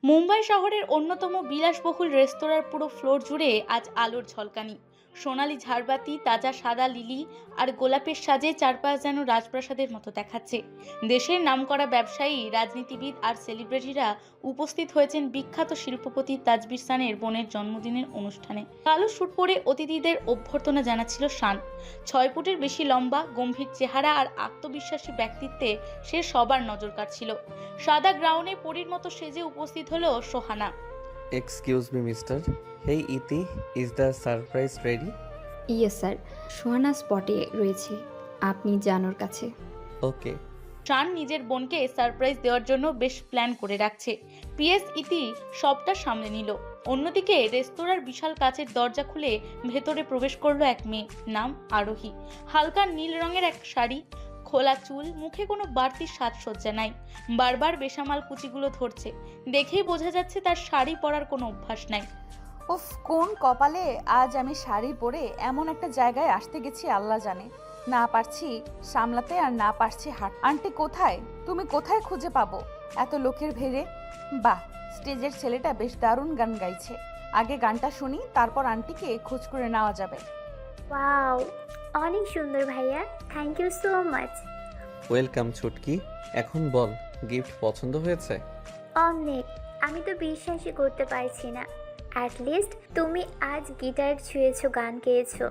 মুম্বাই শহরের অন্যতম বিলাসবহুল রেস্তোরাঁর পুরো ফ্লোর জুড়ে আজ আলোর ঝলকানি। সোনালি ঝাড়বাতি, তাজা সাদা লিলি আর গোলাপের সাজে চারপাশ যেন রাজপ্রাসাদের মতো দেখাচ্ছে। দেশের নামকরা ব্যবসায়ী, রাজনীতিবিদ আর সেলিব্রিটিরা উপস্থিত হয়েছেন বিখ্যাত শিল্পপতি তাজবির খানের বোনের জন্মদিনের অনুষ্ঠানে। কালো স্যুট পরে অতিথিদের অভ্যর্থনা জানাচ্ছিল শান। 6 ফুটের বেশি লম্বা, গম্ভীর চেহারা আর আত্মবিশ্বাসী ব্যক্তিত্বে সে সবার নজর কাড়ছিল। সাদা গ্রাউন্ডে পরীর মতো সেজে উপস্থিত হলো Sohana. Excuse me mister. Hey Iti, is the surprise ready? Yes sir, Sohana স্পটে রয়েছে, আপনি যান ওর কাছে। ওকে। শান নিজের বোনকে সারপ্রাইজ দেওয়ার জন্য বেশ প্ল্যান করে রাখছে। পিএস ইতি সবটা সামলে নিল। অন্যদিকে রেস্তোরাঁর বিশাল কাচের দরজা খুলে ভেতরে প্রবেশ করলো এক মেয়ে, নাম আরোহী। হালকা নীল রঙের এক শাড়ি, খোলা চুল, মুখে কোনো বাড়তি সাজসজ্জা নাই। বারবার বেসামাল কুচিগুলো ধরছে। দেখেই বোঝা যাচ্ছে তার শাড়ি পরার কোনো অভ্যাস নাই। উফ, কোন কপালে আজ আমি শাড়ি পরে এমন একটা জায়গায় আসতে গেছি আল্লাহ জানে। না পারছি সামলাতে আর না পারছি হাট। আন্টি কোথায়? তুমি কোথায় খুঁজে পাবো এত লোকের ভিড়ে? বাহ, স্টেজের ছেলেটা বেশ দারুণ গান গাইছে। আগে গানটা শুনি, তারপর আন্টিকে খোঁজ করে নেওয়া যাবে। ওয়াও, অনেক সুন্দর ভাইয়া, thank you so much. Welcome ছুটকি। এখন বল, গিফট পছন্দ হয়েছে? অনেক, আমি তো বিশ্বাসই করতে পারছি না। অ্যাটলিস্ট তুমি আজ গিটার ছুঁয়েছো, গান গেয়েছো।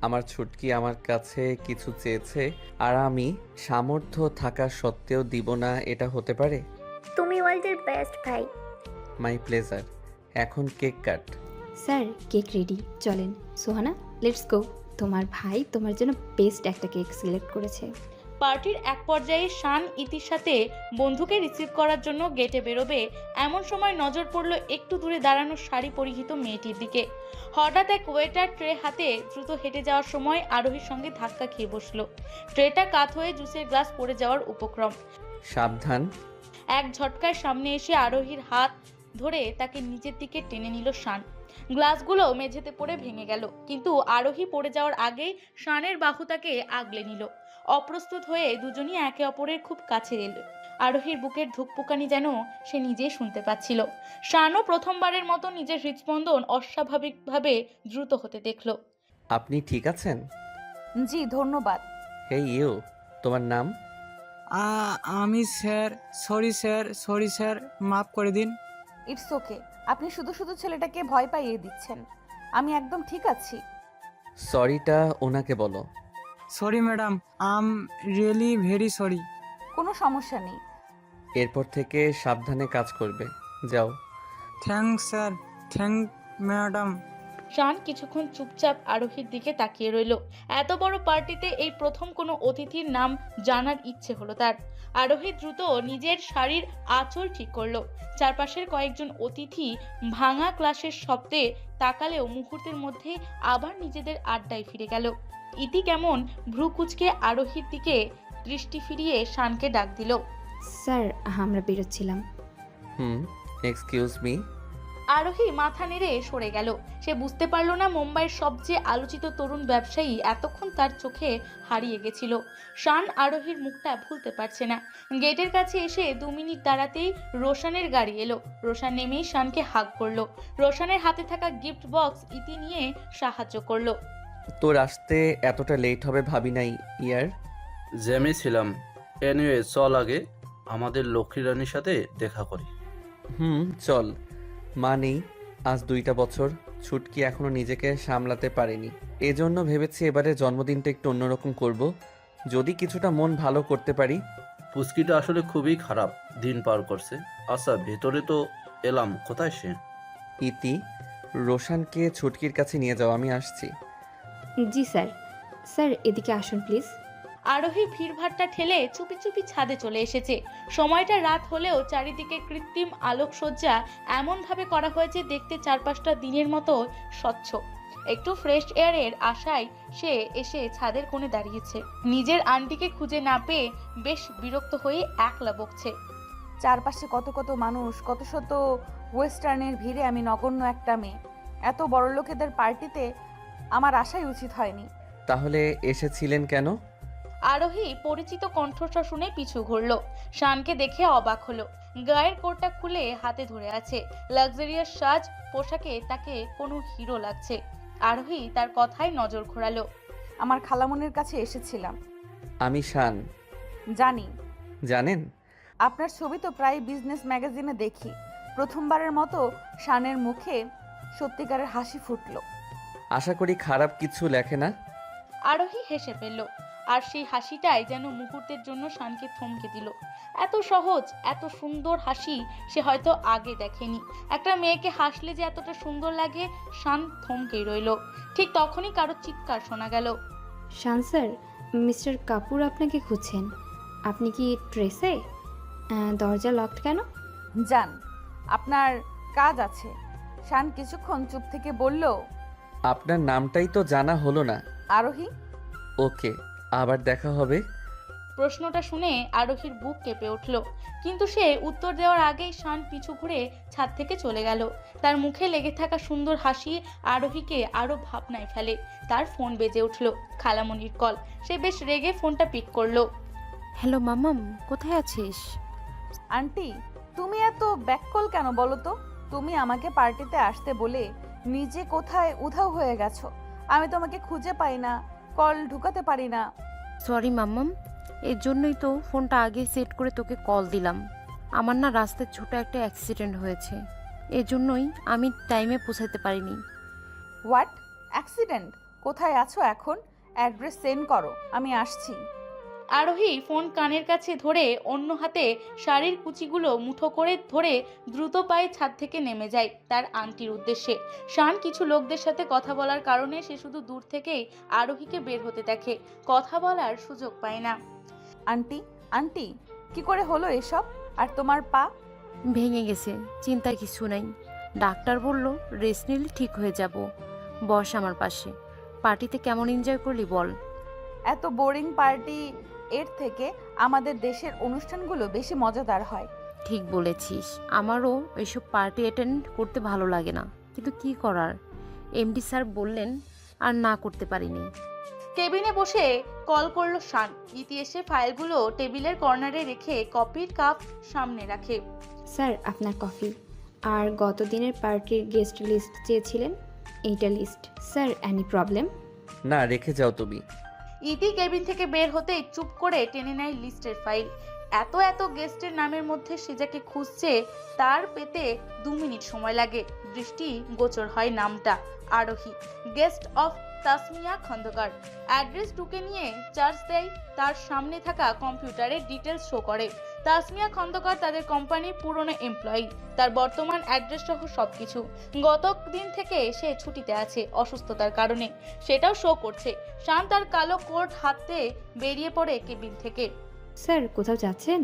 আমার ছুটকি আমার কাছে কিছু চেয়েছে আর আমি সামর্থ্য থাকা সত্ত্বেও দিব না, এটা হতে পারে? তুমি ওয়ার্ল্ডের বেস্ট ভাই। My pleasure. এখন cake cut. Sir, cake ready, চলেন। Sohana, let's go. তোমার ভাই তোমার জন্য বেস্ট একটা কেক সিলেক্ট করেছে। পার্টির এক পর্যায়ে শান ইতির সাথে বন্ধুকে রিসিভ করার জন্য গেটে বেরোবে, এমন সময় নজর পড়ল একটু দূরে দাঁড়ানো শাড়ি পরিহিত মেয়েটির দিকে। হঠাৎ এক ওয়েটার ট্রে হাতে দ্রুত হেঁটে যাওয়ার সময় আরোহীর সঙ্গে ধাক্কা খেয়ে বসলো। ট্রেটা কাত হয়ে জুসের গ্লাস পড়ে যাওয়ার উপক্রম। সাবধান। এক ঝটকায় সামনে এসে আরোহীর হাত ধরে তাকে নিচের দিকে টেনে নিল শান। গ্লাসগুলো মেঝেতে পড়ে ভেঙে গেল, কিন্তু আরোহী পড়ে যাওয়ার আগেই শানের বাহু তাকে আগলে নিল। অপ্রস্তুত হয়ে দুজনই একে অপরের খুব কাছে এলো। আরোহীর বুকের ধুকপুকানি যেন সে নিজেই শুনতে পাচ্ছিল। শানও প্রথমবারের মতো নিজের হৃদস্পন্দন অস্বাভাবিকভাবে দ্রুত হতে দেখল। আপনি ঠিক আছেন? জি ধন্যবাদ। হেই ইউ, তোমার নাম? আমি স্যার, সরি স্যার, মাফ করে দিন। ইটস ওকে, আপনি শুধু শুধু ছেলেটাকে ভয় পাইয়ে দিচ্ছেন। আমি একদম ঠিক আছি। সরিটা ওনাকে বলো। Sorry madam, I'm really very sorry. কোনো সমস্যা নেই। এরপর থেকে সাবধানে কাজ করবে। যাও। Thank sir, thank madam. Shaan কিছুক্ষণ চুপচাপ আরোহীর দিকে তাকিয়ে রইল। এত বড় পার্টিতে এই প্রথম কোনো অতিথির নাম জানার ইচ্ছে হলো তার। আরোহী দ্রুত নিজের শাড়ির আঁচল ঠিক করলো। চারপাশের কয়েকজন অতিথি ভাঙা ক্লাসের শব্দে তাকালেও মুহূর্তের মধ্যে আবার নিজেদের আড্ডায় ফিরে গেল। ইতি কেমন ভ্রু কুঁচকে আরোহীর দিকে দৃষ্টি ফিরিয়ে শানকে ডাক দিল। স্যার, আমরা বেরোচ্ছিলাম। Excuse me. আরোহী মাথা নেড়ে সরে গেল। সে বুঝতে পারল না মুম্বাইয়ের সবচেয়ে আলোচিত তরুণ ব্যবসায়ী এতক্ষণ তার চোখে হারিয়ে গেছিল। শান আরোহীর মুখটা ভুলতে পারছে না। গেটের কাছে এসে 2 মিনিট দাঁড়াতেই রোশানের গাড়ি এলো। রোশান নেমেই শানকে হাগ করলো। রোশানের হাতে থাকা গিফট বক্স ইতি নিয়ে সাহায্য করলো। তোর আসতে এতটা লেট হবে ভাবি নাই ইয়ার। জ্যামে ছিলাম। এনিওয়ে চল আগে আমাদের লক্ষ্মী রানীর সাথে দেখা করি। চল। মা নেই আজ 2টা বছর। ছুটকি এখনো নিজেকে সামলাতে পারেনি, এজন্য ভেবেছি এবারে জন্মদিনটা একটু অন্যরকম করব, যদি কিছুটা মন ভালো করতে পারি। পুচকিটা আসলে খুবই খারাপ দিন পার করছে। আচ্ছা, ভেতরে তো এলাম, কোথায় সে? ইতি, রোশানকে ছুটকির কাছে নিয়ে যাও, আমি আসছি। জি স্যার। স্যার, এদিকে আসুন প্লিজ। আরোহী ভিড়ভাট্টা ঠেলে চুপি চুপি ছাদে চলে এসেছে। সময়টা রাত হলেও চারিদিকে কৃত্রিম আলোকসজ্জা এমনভাবে করা হয়েছে দেখতে চারপাশটা দিনের মতো স্বচ্ছ। একটু ফ্রেশ এয়ারের আশায় সে এসে ছাদের কোণে দাঁড়িয়েছে। নিজের আন্টিকে খুঁজে না পেয়ে বেশ বিরক্ত হয়ে একলা বকছে। চারপাশে কত কত মানুষ, কত শত ওয়েস্টার্নের ভিড়ে আমি নগণ্য একটা মেয়ে। এত বড় লোকেদের পার্টিতে আমার আসাই উচিত হয়নি। তাহলে এসেছিলেন কেন? আরোহী পরিচিত কণ্ঠস্বর শুনে পিছু ঘুরল। শানকে দেখে অবাক হলো। গায়ের কোটটা খুলে হাতে ধরে আছে। লাক্সারিয়াস সাজ পোশাকে তাকে কোনো হিরো লাগছে। আরোহী তার কথায় নজর ঘোরালো। আমার খালামনির কাছে এসেছিলাম। আমি শান। জানি। জানেন? আপনার ছবি তো প্রায় বিজনেস ম্যাগাজিনে দেখি। প্রথমবারের মতো শানের মুখে সত্যিকারের হাসি ফুটলো। আশা করি খারাপ কিছু লেখে না। আরোহী হেসে ফেলল, আর সেই হাসিটাই যেন মুহূর্তের জন্য শানকে থমকে দিল। এত সহজ, এত সুন্দর হাসি সে হয়তো আগে দেখেনি। একটা মেয়েকে হাসলে যে এতটা সুন্দর লাগে, শান থমকেই রইল। ঠিক তখনই কারো চিৎকার শোনা গেল। শান স্যার, মিস্টার কাপুর আপনাকে খুঁজছেন। আপনি কি ট্রেসে? দরজা লকড কেন? যান, আপনার কাজ আছে। শান কিছুক্ষণ চুপ থেকে বলল, আপনার নামটাই তো জানা হলো না। আরোহী। ওকে, আবার দেখা হবে। প্রশ্নটা শুনে আরোহীর বুক কেঁপে উঠল, কিন্তু সে উত্তর দেওয়ার আগেই শান পিছু ঘুরে ছাদ থেকে চলে গেল। তার মুখে লেগে থাকা সুন্দর হাসি আরোহীকে আরো ভাবনায় ফেলে। তার ফোন বেজে উঠল, খালামণির কল। সে বেশ রেগে ফোনটা পিক করলো। হ্যালো মামাম, কোথায় আছিস? আন্টি, তুমি এত ব্যাককল কেন বলো তো? তুমি আমাকে পার্টিতে আসতে বলে নিজে কোথায় উধাও হয়ে গেছো। আমি তোমাকে খুঁজে পাই না, কল ঢুকাতে পারি না। সরি মামাম, এর জন্যই তো ফোনটা আগে সেট করে তোকে কল দিলাম। আমার না রাস্তায় ছোট একটা অ্যাক্সিডেন্ট হয়েছে, এর জন্যই আমি টাইমে পৌঁছাতে পারিনি। What accident? কোথায় আছো এখন? অ্যাড্রেস সেন্ড করো, আমি আসছি। আরোহী ফোন কানের কাছে ধরে অন্য হাতে শাড়ির কুচিগুলো মুঠো করে ধরে দ্রুত পায়ে ছাদ থেকে নেমে যায় তার আন্টির উদ্দেশ্যে। শান কিছু লোকদের সাথে কথা বলার কারণে সে শুধু দূর থেকেই আরোহীকে বের হতে দেখে, কথা বলার সুযোগ পায় না। আন্টি, আন্টি, কি করে হলো এসব? আর তোমার পা? ভেঙে গেছে, চিন্তার কিছু নাই। ডাক্তার বলল রেস্ট নিলে ঠিক হয়ে যাব। বস আমার পাশে। পার্টিতে কেমন এনজয় করলি বল? এত বোরিং পার্টি এর থেকে আমাদের দেশের অনুষ্ঠানগুলো বেশি মজাদার হয়। ঠিক বলেছিস, আমারও এইসব পার্টি অ্যাটেন্ড করতে ভালো লাগে না, কিন্তু কি করার, এমডি স্যার বললেন আর না করতে পারিনি। কেবিনে বসে কল করলো শান। ইতি এসে ফাইলগুলো টেবিলের কর্নারে রেখে কপির কাপ সামনে রাখে। স্যার, আপনার কফি। আর গত দিনের পার্টির গেস্ট লিস্ট চেয়েছিলেন, এইটা লিস্ট। Sir, any problem? না, রেখে যাও তুমি। ইতি কেবিন থেকে বের হতেই চুপ করে টেনে নেয় লিস্টের ফাইল। এত এত গেস্টের নামের মধ্যে সে যাকে খুঁজছে তার পেতে 2 মিনিট সময় লাগে। দৃষ্টি গোচর হয় নামটা, Arohi, guest of Tasmia Khandaker. Address টুকে নিয়ে চার্জ দেয়। তার সামনে থাকা কম্পিউটারে ডিটেলস শো করে তাসমিয়া খন্দকার তাদের কোম্পানির পুরনো এমপ্লয়ি। তার বর্তমান অ্যাড্রেস সহ সবকিছু। গত দিন থেকে সে ছুটিতে আছে অসুস্থতার কারণে, সেটাও শো করছে। শান তার কালো কোট হাতে বেরিয়ে পড়ে কেবিন থেকে। স্যার, কোথাও যাচ্ছেন?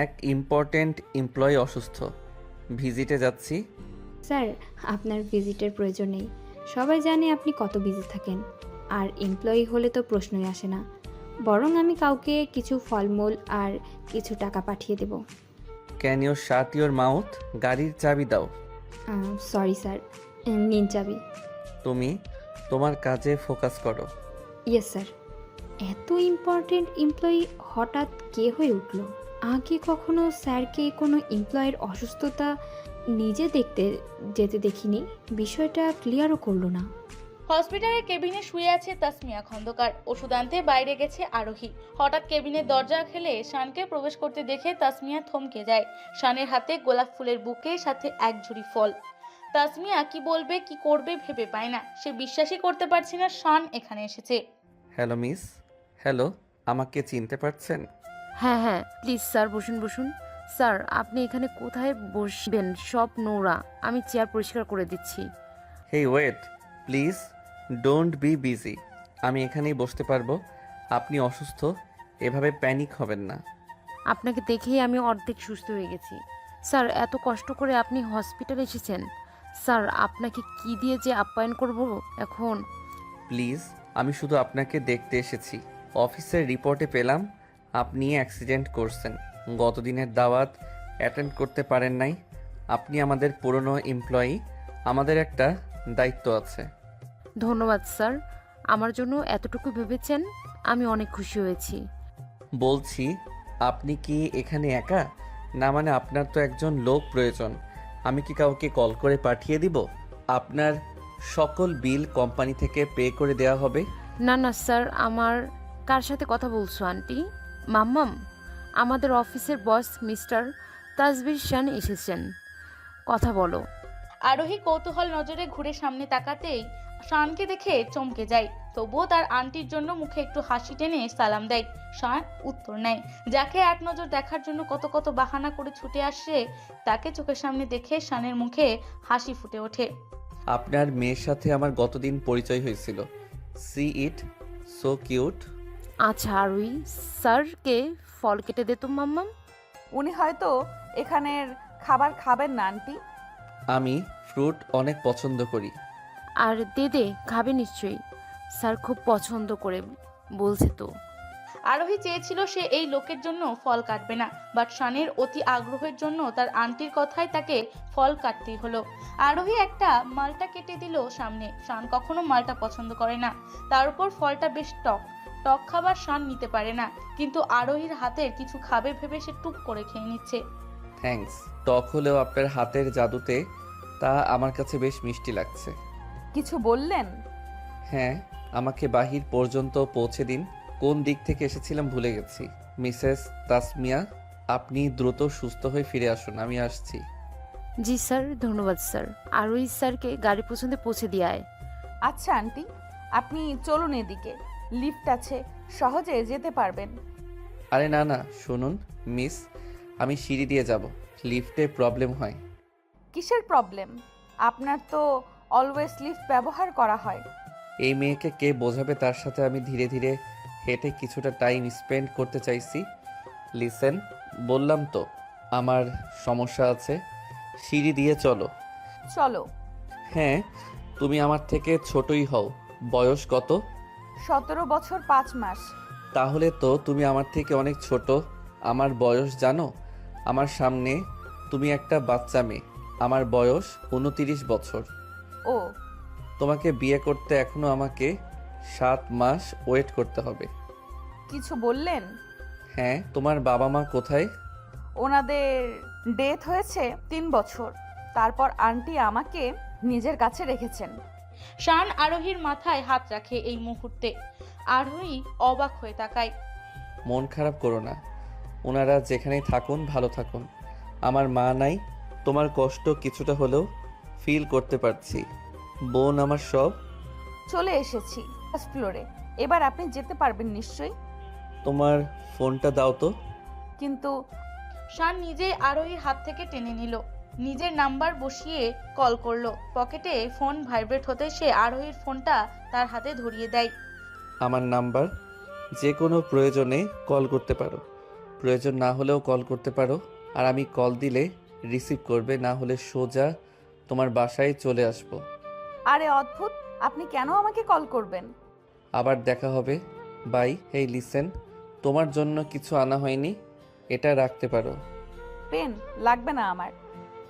এক ইম্পর্ট্যান্ট এমপ্লয়ি অসুস্থ, ভিজিটে যাচ্ছি। স্যার, আপনার ভিজিটের প্রয়োজন নেই। সবাই জানে আপনি কত বিজি থাকেন। আর এমপ্লয়ি হলে তো প্রশ্নই আসে না। বরং আমি কাউকে কিছু ফলমূল আর কিছু টাকা পাঠিয়ে দেব। Can you shut your mouth? গাড়ির চাবি দাও। সরি স্যার, নিন চাবি। তুমি তোমার কাজে ফোকাস করো। Yes sir. এত ইম্পর্টেন্ট এমপ্লয়ি হঠাৎ কে হয়ে উঠল? আগে কখনো স্যারকে কোনো এমপ্লয়ের অসুস্থতা নিজে দেখতে যেতে দেখিনি। বিষয়টা ক্লিয়ারও করলো না। হসপিটালের কেবিনে শুয়ে আছে তাসমিয়া খন্দকার। ওষুধ আনতে বাইরে গেছে আরোহী। হঠাৎ কেবিনের দরজা খুলে শানকে প্রবেশ করতে দেখে তাসমিয়া থমকে যায়। শানের হাতে গোলাপ ফুলের বুকে, সাথে এক ঝুড়ি ফল। তাসমিয়া কি বলবে কি করবে ভেবে পায় না। সে বিশ্বাসই করতে পারছে না শান এখানে এসেছে। Hello miss. হ্যালো, আমাকে চিনতে পারছেন? হ্যাঁ হ্যাঁ, প্লিজ স্যার বসুন বসুন। স্যার, আপনি এখানে কোথায় বসবেন? সব নোংরা, আমি চেয়ার পরিষ্কার করে দিচ্ছি। Hey wait please, don't be busy. আমি এখানেই বসতে পারবো। আপনি অসুস্থ, এভাবে প্যানিক হবেন না। আপনাকে দেখেই আমি অর্ধেক সুস্থ হয়ে গেছি। স্যার, এত কষ্ট করে আপনি হসপিটালে এসেছেন। স্যার, আপনাকে কি দিয়ে যে আপ্যায়ন করব এখন? প্লিজ, আমি শুধু আপনাকে দেখতে এসেছি। অফিসের রিপোর্টে পেলাম আপনি অ্যাক্সিডেন্ট করছেন। গতদিনের দাওয়াত অ্যাটেন্ড করতে পারেন নাই। আপনি আমাদের পুরনো এমপ্লয়ি, আমাদের একটা দায়িত্ব আছে। ধন্যবাদ স্যার, আমার জন্য এতটুকু ভেবেছেন, আমি অনেক খুশি হয়েছি। বলছি, আপনি কি এখানে একা না মানে আপনার তো একজন লোক প্রয়োজন, আমি কি কাউকে কল করে পাঠিয়ে দিব? আপনার সকল বিল কোম্পানি থেকে পে করে দেওয়া হবে। না না স্যার, আমার কার সাথে কথা বলছো আন্টি? মাম্মাম, আমাদের অফিসের বস মিস্টার তাজবির শান এসেছেন, কথা বলো। আরোহী কৌতূহল নজরে ঘুরে সামনে তাকাতেই শানকে দেখে চমকে যায়, তবুও তার আন্টির জন্য মুখে একটু হাসি টেনে সালাম দেয়। শান উত্তর নেয়। যাকে এক নজর দেখার জন্য কত কত বাহানা করে ছুটে আসে, তাকে চোখের সামনে দেখে শানের মুখে হাসি ফুটে ওঠে। আপনার মেয়ের সাথে আমার গতদিন পরিচয় হয়েছিল। সি ইট, সো কিউট। আচ্ছা আরুই, স্যারকে ফল কেটে দে তো মাম্মাম। উনি হয়তো এখানের খাবার খাবেন না আন্টি। আমি ফ্রুট অনেক পছন্দ করি। আর দে দে, খাবে নিশ্চয়ই, স্যার খুব পছন্দ করে বলছে তো। আরোহী চেয়েছিল সে এই লোকের জন্য ফল কাটবে না, বাট শানের অতি আগ্রহের জন্য তার আন্টির কথায় তাকে ফল কাটতেই হলো। আরোহী একটা মালটা কেটে দিল সামনে। শান কখনো মালটা পছন্দ করে না, তার উপর ফলটা বেশ টক। টক খাবার শান নিতে পারে না, কিন্তু আরোহীর হাতের কিছু খাবে ভেবে সে টুক করে খেয়ে নিচ্ছে। থ্যাঙ্কস। টক হলেও আপনার হাতের জাদুতে তা আমার কাছে বেশ মিষ্টি লাগছে। কিছু বললেন? হ্যাঁ, আমাকে বাহির পর্যন্ত পৌঁছে দিন। কোন দিক থেকে এসেছিলাম ভুলে গেছি। মিসেস তাসমিয়া, আপনি দ্রুত সুস্থ হয়ে ফিরে আসুন, আমি আসছি। জি স্যার, ধন্যবাদ স্যার। আরুই স্যারকে গাড়ি পছন্দ পৌঁছে দিয়ে আয়। আচ্ছা আন্টি, আপনি চলুন এদিকে, লিফট আছে, সহজে যেতে পারবেন। আরে না না, শুনুন মিস, আমি সিঁড়ি দিয়ে যাব, লিফটে প্রবলেম হয়। কিসের প্রবলেম? আপনার তো অলওয়েজ লিফট ব্যবহার করা হয়। এই মেয়েকে কে বোঝাবে, তার সাথে আমি ধীরে ধীরে হেঁটে কিছুটা টাইম স্পেন্ড করতে চাইছি। লিসেন, বললাম তো আমার সমস্যা আছে, সিঁড়ি দিয়ে চলো। চলো। হ্যাঁ, তুমি আমার থেকে ছোটই হও। বয়স কত? 17 বছর 5 মাস। তাহলে তো তুমি আমার থেকে অনেক ছোট। আমার বয়স জানো? আমার সামনে তুমি একটা বাচ্চা মেয়ে। আমার বয়স 29 বছর। ও, তোমাকে বিয়ে করতে এখনো আমাকে 7 মাস ওয়েট করতে হবে। কিছু বললেন? হ্যাঁ, তোমার বাবা মা কোথায়? ওনাদের ডেথ হয়েছে 3 বছর। তারপর আন্টি আমাকে নিজের কাছে রেখেছেন। শান আরোহীর মাথায় হাত রাখে এই মুহূর্তে। আরোহী অবাক হয়ে তাকায়। মন খারাপ করো না, ওনারা যেখানেই থাকুন ভালো থাকুন। আমার মা নাই, তোমার কষ্ট কিছুটা হলেও ফিল করতে পারছি। বোন আমার সব। চলে এসেছি ফার্স্ট ফ্লোরে। এবার আপনি যেতে পারবেন নিশ্চয়ই। তোমার ফোনটা দাও তো। কিন্তু শান নিজেই আরোহীর হাত থেকে টেনে নিল, নিজের নাম্বার বসিয়ে কল করলো। পকেটে ফোন ভাইব্রেট হতে সে আরোহীর ফোনটা তার হাতে ধরিয়ে দেয়। আমার নাম্বার, যে কোনো প্রয়োজনে কল করতে পারো। প্রয়োজন না হলেও কল করতে পারো। আর আমি কল দিলে রিসিভ করবে, না হলে সোজা তোমার বাসায় চলে আসবো। আরে অদ্ভুত, আপনি কেন আমাকে কল করবেন? আবার দেখা হবে, বাই। হেই লিসেন, তোমার জন্য কিছু আনা হয়নি, এটা রাখতে পারো। পেন লাগবে না আমার।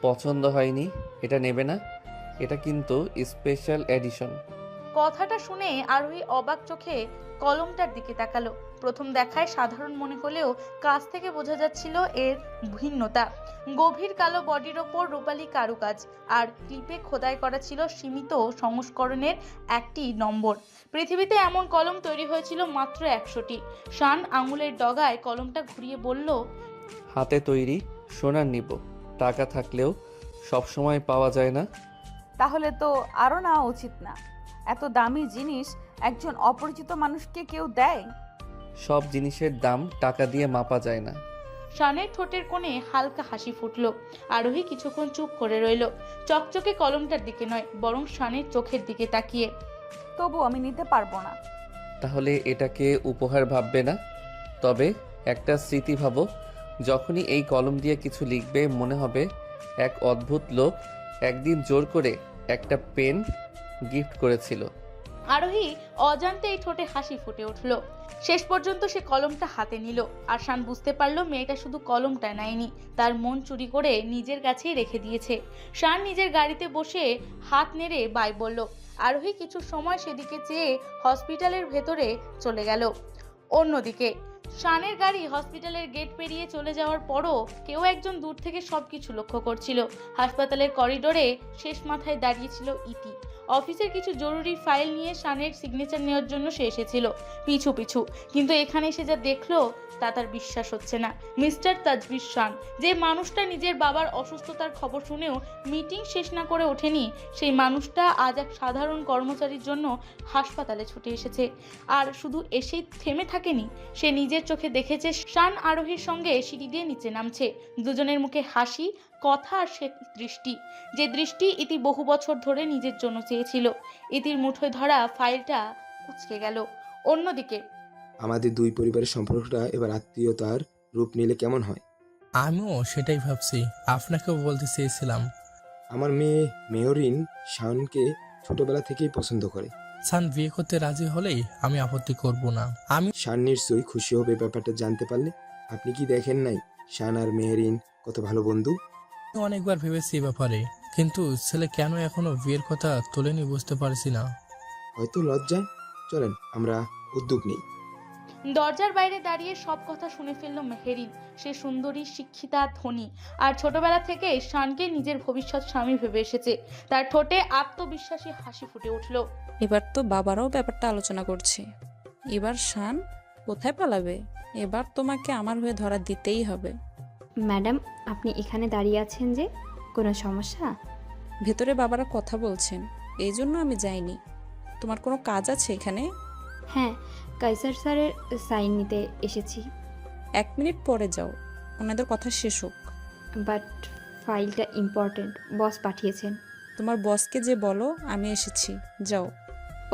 পছন্দ হয়নি, এটা নেবে না? এটা কিন্তু স্পেশাল এডিশন। কথাটা শুনে আরোহী অবাক চোখে কলমটার দিকে তাকালো। প্রথম দেখায় সাধারণ মনে হলেও কাছ থেকে বোঝা যাচ্ছিল এর ভিন্নতা। গভীর কালো বডির ওপর রূপালী কারুকাজ, আর ক্লিপে খোদাই করা ছিল সীমিত সংস্করণের একটি নম্বর। পৃথিবীতে এমন কলম তৈরি হয়েছিল মাত্র 100টি। শান আঙুলের ডগায় কলমটা ঘুরিয়ে বলল, হাতে তৈরি, সোনার নিব। টাকা থাকলেও সব সময় পাওয়া যায় না। তাহলে তো আরও নেওয়া উচিত না। এত দামি জিনিস একজন অপরিচিত মানুষকে কেউ দেয়? সব জিনিসের দাম টাকা দিয়ে মাপা যায় না। শানের ঠোঁটের কোণে হালকা হাসি ফুটলো। আরোহী কিছুক্ষণ চুপ করে রইল, চকচকে কলমটার দিকে নয়, বরং শানের চোখের দিকে তাকিয়ে। তবু আমি নিতে পারবো না। তাহলে এটাকে উপহার ভাববে না? তবে একটা স্মৃতি ভাবো, যখনই এই কলম দিয়ে কিছু লিখবে মনে হবে এক অদ্ভুত লোক একদিন জোর করে একটা পেন গিফট করেছিল। আরোহী অজান্তে এই ঠোঁটে হাসি ফুটে উঠল। শেষ পর্যন্ত সে কলমটা হাতে নিল, আর শান বুঝতে পারলো মেয়েটা শুধু কলমটা নেয়নি, তার মন চুরি করে নিজের কাছেই রেখে দিয়েছে। শান নিজের গাড়িতে বসে হাত নেড়ে বাই বলল। আরোহী কিছু সময় সেদিকে চেয়ে হসপিটালের ভেতরে চলে গেল। অন্যদিকে শানের গাড়ি হসপিটালের গেট পেরিয়ে চলে যাওয়ার পরও কেউ একজন দূর থেকে সবকিছু লক্ষ্য করছিল। হাসপাতালের করিডোরে শেষ মাথায় দাঁড়িয়েছিল ইতি। অফিসের কিছু জরুরি ফাইল নিয়ে শানের সিগনেচার নেওয়ার জন্য সে এসেছিল পিছু পিছু, কিন্তু এখানে এসে যা দেখলো তা তার বিশ্বাস হচ্ছে না। মিস্টার তাজভির শান, যে মানুষটা নিজের বাবার অসুস্থতার খবর শুনেও মিটিং শেষ না করে ওঠেনি, সেই মানুষটা আজ এক সাধারণ কর্মচারীর জন্য হাসপাতালে ছুটে এসেছে। আর শুধু এসেই থেমে থাকেনি, সে নিজের চোখে দেখেছে শান আরোহীর সঙ্গে সিঁড়ি দিয়ে নিচে নামছে। দুজনের মুখে হাসি, কথা আর সে দৃষ্টি, যে দৃষ্টি ইতি বহু বছর ধরে নিজের জন্য চেয়েছিল। ইতির মুঠোয় ধরা ফাইলটা কুঁচকে গেল। অন্যদিকে আমাদের দুই পরিবারের সম্পর্কটা এবার আত্মীয়তার রূপ নিলে কেমন হয়? আমিও সেটাই ভাবছি, আপনাকেও বলতে চেয়েছিলাম। আমার মেয়ে মেয়রিন শাওনকে ছোটবেলা থেকেই পছন্দ করে। সান বিয়ে করতে রাজি হলেই আমি আপত্তি করব না। আমি শান নিশ্চয়ই খুশি হবে ব্যাপারটা জানতে পারলে। আপনি কি দেখেন নাই শান আর মেহরিন কত ভালো বন্ধু? অনেকবার ভেবেছি এ ব্যাপারে, কিন্তু ছেলে কেন এখনো বিয়ের কথা তোলেনি বুঝতে পারছি না। হয়তো লজ্জায়। চলেন আমরা উদ্যোগ নিই। দরজার বাইরে দাঁড়িয়ে সব কথা শুনে ফেলল মেহেরিন। সে সুন্দরী, শিক্ষিতা, ধনী, আর ছোটবেলা থেকে শানকে নিজের ভবিষ্যৎ স্বামী ভেবে এসেছে। তার ঠোঁটে আত্মবিশ্বাসী হাসি ফুটে উঠল। এবার তো বাবারাও ব্যাপারটা আলোচনা করছে। এবার শান কোথায় পালাবে? এবার তোমাকে আমার হয়ে ধরা দিতেই হবে। ম্যাডাম, আপনি এখানে দাঁড়িয়ে আছেন যে, কোনো সমস্যা? ভেতরে বাবারা কথা বলছেন, এই জন্য আমি যাইনি। তোমার কোনো কাজ আছে এখানে? হ্যাঁ, কাইসার স্যারের সাইন নিতে এসেছি। 1 মিনিট পরে যাও, ওনাদের কথা শেষ হোক। বাট ফাইলটা ইম্পর্ট্যান্ট, বস পাঠিয়েছেন। তোমার বসকে যে বলো আমি এসেছি, যাও।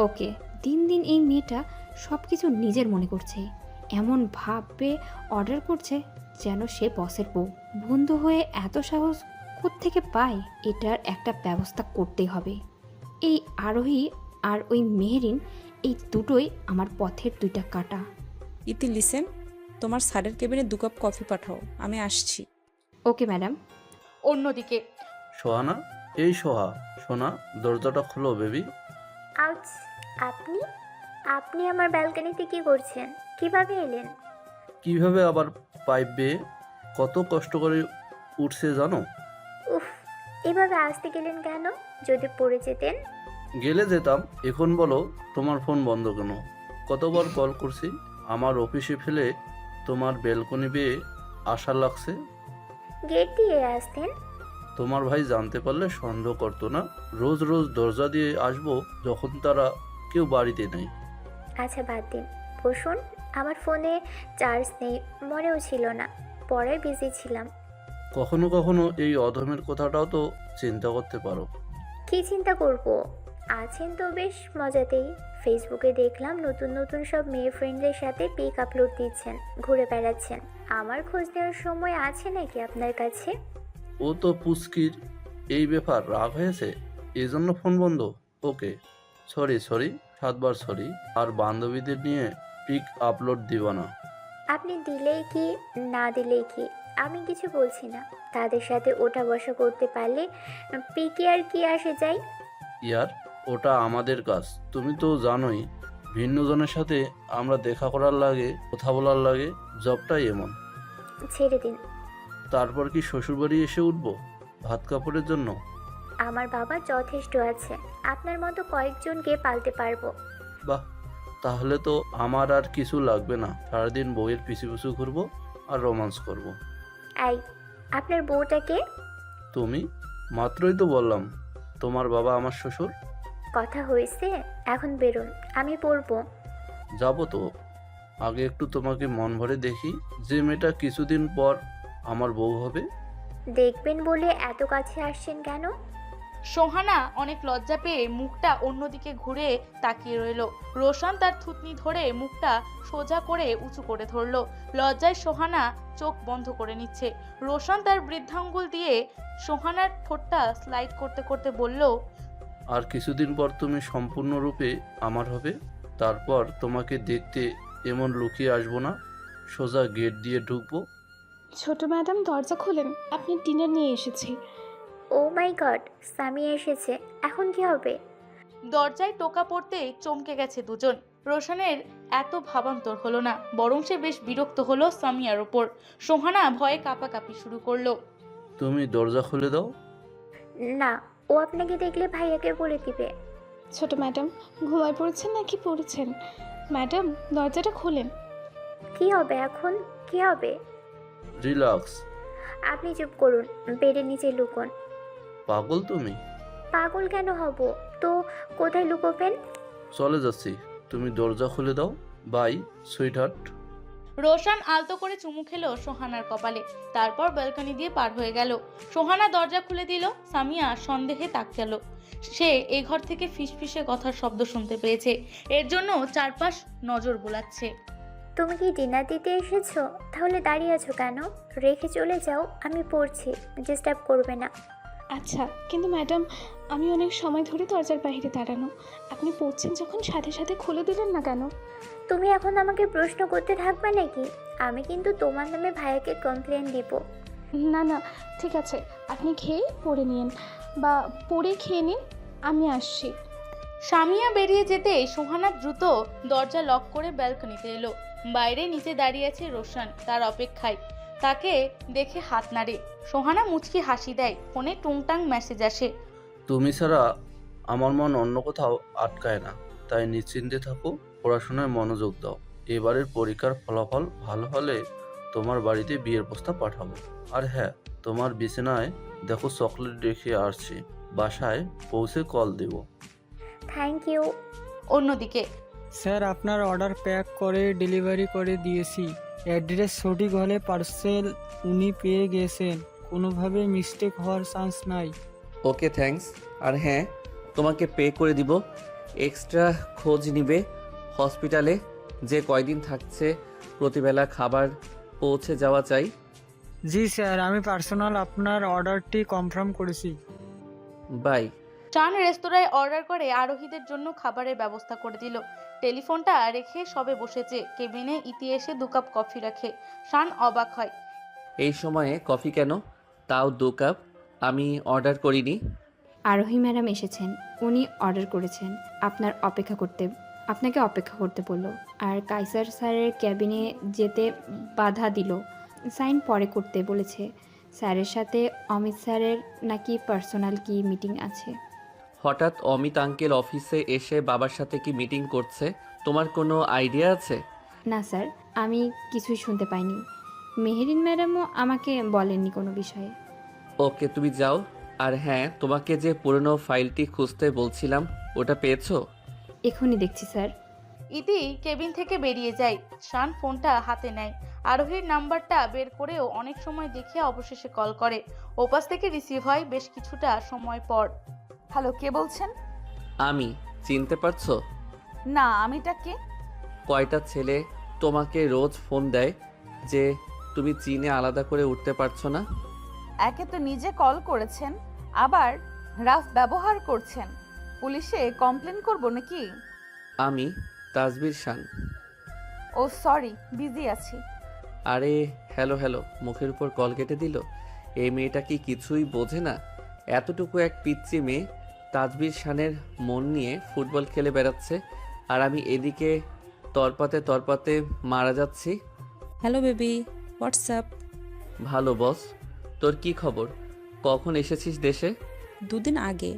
ওকে। দিন দিন এই মেয়েটা সব কিছু নিজের মনে করছে, এমন ভাবে অর্ডার করছে যেন সে বসের বউ। বন্ধু হয়ে এত সাহস কোত্থেকে পায়? এটার একটা ব্যবস্থা করতেই হবে। এই আরোহী আর ওই মেহেরিন, এই দুটোই আমার পথের দুইটা কাঁটা। ইতি লিসেন, তোমার স্যারের কেবিনে 2 কাপ কফি পাঠাও, আমি আসছি। Okay madam. অন্যদিকে সোহানা, এই সোহা, সোনা, দরজাটা খোলো বেবি। আউচ! আপনি আপনি আমার ব্যালকনিতে কি করছেন? কিভাবে এলেন? কিভাবে আবার পাইপ বেয়ে কত কষ্ট করে উঠছে জানো? উফ, এভাবে আসতে গেলেন কেন? যদি পড়ে যেতেন। গেলে যেতাম। এখন বলো তোমার ফোন বন্ধ কেন? কতবার কল করছি। আমার অফিসে ফেলে তোমার ব্যালকনি বেয়ে আশা লাগছে। গেট দিয়ে আসতেন। তোমার ভাই জানতে পারলে সন্দেহ করতো না? রোজ রোজ দরজা দিয়ে আসবো যখন তারা কেউ বাড়িতে নেই। আচ্ছা বাদ দিন, বসুন। আমার ফোনে চার্জ নেই, মনেও ছিল না, পড়ায় বিজি ছিলাম। কখনো কখনো এই অধমের কথাটাও তো চিন্তা করতে পারো। কি চিন্তা করব? আছেন তো বেশ মজাতেই। ফেসবুকে দেখলাম নতুন নতুন সব মেয়ে ফ্রেন্ডদের সাথে পিক আপলোড দিচ্ছেন, ঘুরে বেড়াচ্ছেন। আমার খোঁজ নেওয়ার সময় আছে নাকি আপনার কাছে? ও তো পুস্কির এই ব্যাপার রাগ হয়েছে, এই জন্য ফোন বন্ধ। ওকে, সরি 7বার সরি। আর বান্ধবীদের নিয়ে পিক আপলোড দিব না। আপনি দিলেই কি না দিলেই কি, আমি কিছু বলছি না। তাদের সাথে ওঠা বসা করতে পারলে পিকে আর কি আসে যায়। ইয়ার, ওটা আমাদের কাজ। তুমি তো জানোই, ভিন্নজনের সাথে আমরা দেখা করার লাগে, কথা বলার লাগে, জবটাই এমন। ছেড়ে দিন। তারপর কি শ্বশুরবাড়ি এসে উঠবো ভাত কাপড়ের জন্য? আমার বাবা যথেষ্ট আছে, আপনার মতো কয়েকজনকে পালতে পারবো। বাহ, তাহলে তো আমার আর কিছু লাগবে না। সারাদিন বউয়ের পিছু পিছু ঘুরবো আর রোমান্স করব। এই, আপনার বউটাকে? তুমি? মাত্রই তো বললাম তোমার বাবা আমার শ্বশুর। কথা হয়েছে, এখন বেরোন, আমি পড়বো। যাবো তো, আগে একটু তোমাকে মন ভরে দেখি, যে মেয়েটা কিছুদিন পর আমার বউ হবে। দেখবেন বলে এত কাছে আসছেন কেন? সোহানা অনেক লজ্জা পেয়ে মুখটা অন্যদিকে ঘুরে তাকিয়ে রইল। রোশন তার থুতনি ধরে মুখটা সোজা করে উঁচু করে ধরল। লজ্জায় সোহানা চোখ বন্ধ করে নিচ্ছে। রোশন তার বৃদ্ধাঙ্গুল দিয়ে সোহানার ঠোঁটটা স্লাইড করতে করতে বলল, আর কিছুদিন পর তুমি সম্পূর্ণরূপে আমার হবে। তারপর তোমাকে দেখতে এমন লুকিয়ে আসবো না, সোজা গেট দিয়ে ঢুকবো। ছোট ম্যাডাম দরজা খোলেন, আপনি ডিনার নিয়ে এসেছি। ও মাই গড, স্বামী এসেছে, এখন কি হবে? দরজায় টোকা পড়তে চমকে গেছে দুজন। রোশনের এত ভাবান্তর হলো না, বরং সে বেশ বিরক্ত হলো সামিয়ার ওপর। সোহানা ভয়ে কাঁপাকাঁপি শুরু করলো। তুমি দরজা খুলে দাও। না, ও আপনাকে দেখলে ভাইয়াকে বলে দিবে। ছোট ম্যাডাম ঘুমায় পড়েছেন নাকি পড়েছেন? ম্যাডাম দরজাটা খোলেন। কি হবে এখন? কি হবে? রিল্যাক্স। আপনি চুপ করুন, বেডের নিচে লুকোন। পাগল তুমি? পাগল কেন হব? তো কোথায় লুকোবেন? চলে যাচ্ছি, তুমি দরজা খুলে দাও। By sweetheart. রোশান আলতো করে চুমু খেলো সোহানার কপালে, তারপর ব্যালকনি দিয়ে পার হয়ে গেল। সোহানা দরজা খুলে দিল। সামিয়া সন্দেহে তাকালো। সে এই ঘর থেকে ফিসফিসে কথার শব্দ শুনতে পেয়েছে, এর জন্য চারপাশ নজর বোলাচ্ছে। তুমি কি ডিনার দিতে এসেছো? তাহলে দাঁড়িয়ে আছো কেন? রেখে চলে যাও, আমি পড়ছি, ডিস্টার্ব করবে না। আচ্ছা, কিন্তু ম্যাডাম আমি অনেক সময় ধরে দরজার বাইরে দাঁড়ানো, আপনি পড়ছেন যখন সাথে সাথে খুলে দিলেন না কেন? তুমি এখন আমাকে প্রশ্ন করতে থাকবে নাকি? আমি কিন্তু তোমার নামে ভাইয়াকে কমপ্লেন দিব। না না, ঠিক আছে, আপনি খেয়ে পড়ে নিন বা পড়ে খেয়ে নিন, আমি আসছি। সামিয়া বেরিয়ে যেতে সোহানা দ্রুত দরজা লক করে ব্যালকনিতে এলো। বাইরে নিচে দাঁড়িয়ে আছে রোশান তার অপেক্ষায়। তাকে দেখে হাত নাড়ে। সোহানা মুচকি হাসি দেয়। ফোনে টুংটাং মেসেজ আসে। তুমি ছাড়া আমার মন অন্য কোথাও আটকায় না, তাই নিশ্চিন্তে থাকো, পড়াশোনায় মনোযোগ দাও। এবারের পরীক্ষার ফলাফল ভালো হলে তোমার বাড়িতে বিয়ের প্রস্তাব পাঠাবো। আর হ্যাঁ, তোমার বিছানায় দেখো চকলেট রেখে আসছি, বাসায় পৌঁছে কল দেব। Thank you. অন্যদিকে স্যার আপনার অর্ডার প্যাক করে ডেলিভারি করে দিয়েছি। অ্যাড্রেস সঠিক হলে পার্সেল উনি পেয়ে গেছেন, কোনোভাবে মিস্টেক হওয়ার চান্স নাই। Okay thanks. আর হ্যাঁ, তোমাকে পে করে দিব। এক্সট্রা খোঁজ নিবে হসপিটালে, যে কয়দিন থাকছে প্রতিবেলা খাবার পৌঁছে যাওয়া চাই। জি স্যার, আমি পার্সোনাল আপনার অর্ডারটি কনফার্ম করেছি। বাই। চান রেস্তোরাঁয় অর্ডার করে আরোহীদের জন্য খাবারের ব্যবস্থা করে দিল। টেলিফোনটা রেখে সবে বসেছে। কেবিনে ইতি এসে 2 কাপ কফি রাখে। শান অবাক হয়। এই সময়ে কফি কেন? তাও 2 কাপ। আমি অর্ডার করিনি। আরোহী ম্যাডাম এসেছেন, উনি অর্ডার করেছেন আপনাকে অপেক্ষা করতে বলল। আর কাইসার স্যারের ক্যাবিনে যেতে বাধা দিল। সাইন পরে করতে বলেছে। স্যারের সাথে অমিত স্যারের নাকি পার্সোনাল কি মিটিং আছে। হঠাৎ অমিত আঙ্কেল অফিসে এসে বাবার সাথে কি মিটিং করছে? তোমার কোনো আইডিয়া আছে? না স্যার, আমি কিছুই শুনতে পাইনি। মেহেরিন ম্যাডামও আমাকে বলেননি কোনো বিষয়ে। ওকে, তুমি যাও। আর হ্যাঁ, তোমাকে যে পুরনো ফাইলটি খুঁজতে বলছিলাম, ওটা পেয়েছো? এখনই দেখছি স্যার। ইতি কেবিন থেকে বেরিয়ে যায়। শান ফোনটা হাতে নেয়। আরোহীর নাম্বারটা বের করেও অনেক সময় দেখে অবশেষে কল করে। ওপাশ থেকে রিসিভ হয় বেশ কিছুটা সময় পর। হ্যালো, কে বলছেন? আমি। চিনতে পারছো? না, আমিটা কে? কয়টা ছেলে তোমাকে রোজ ফোন দেয় যে তুমি চিনে আলাদা করে উঠতে পারছো না? একে তো নিজে কল করেছেন, আবার রাফ ব্যবহার করছেন। পুলিশে কমপ্লেন করব নাকি? আমি তাজবির শান। ও সরি, বিজি আছি। আরে হ্যালো হ্যালো, মুখের উপর কল কেটে দিল। এই মেয়েটা কি কিছুই বোঝে না? এতটুকু এক পিচ্চি মেয়ে তাজবির শানের মন নিয়ে ফুটবল খেলে বেড়াচ্ছে, আর আমি এদিকে তরপাতে তরপাতে মারা যাচ্ছি। Hello baby, WhatsApp? ভালো বস, তোর কি খবর? কখন এসেছিস দেশে? 2 দিন আগে।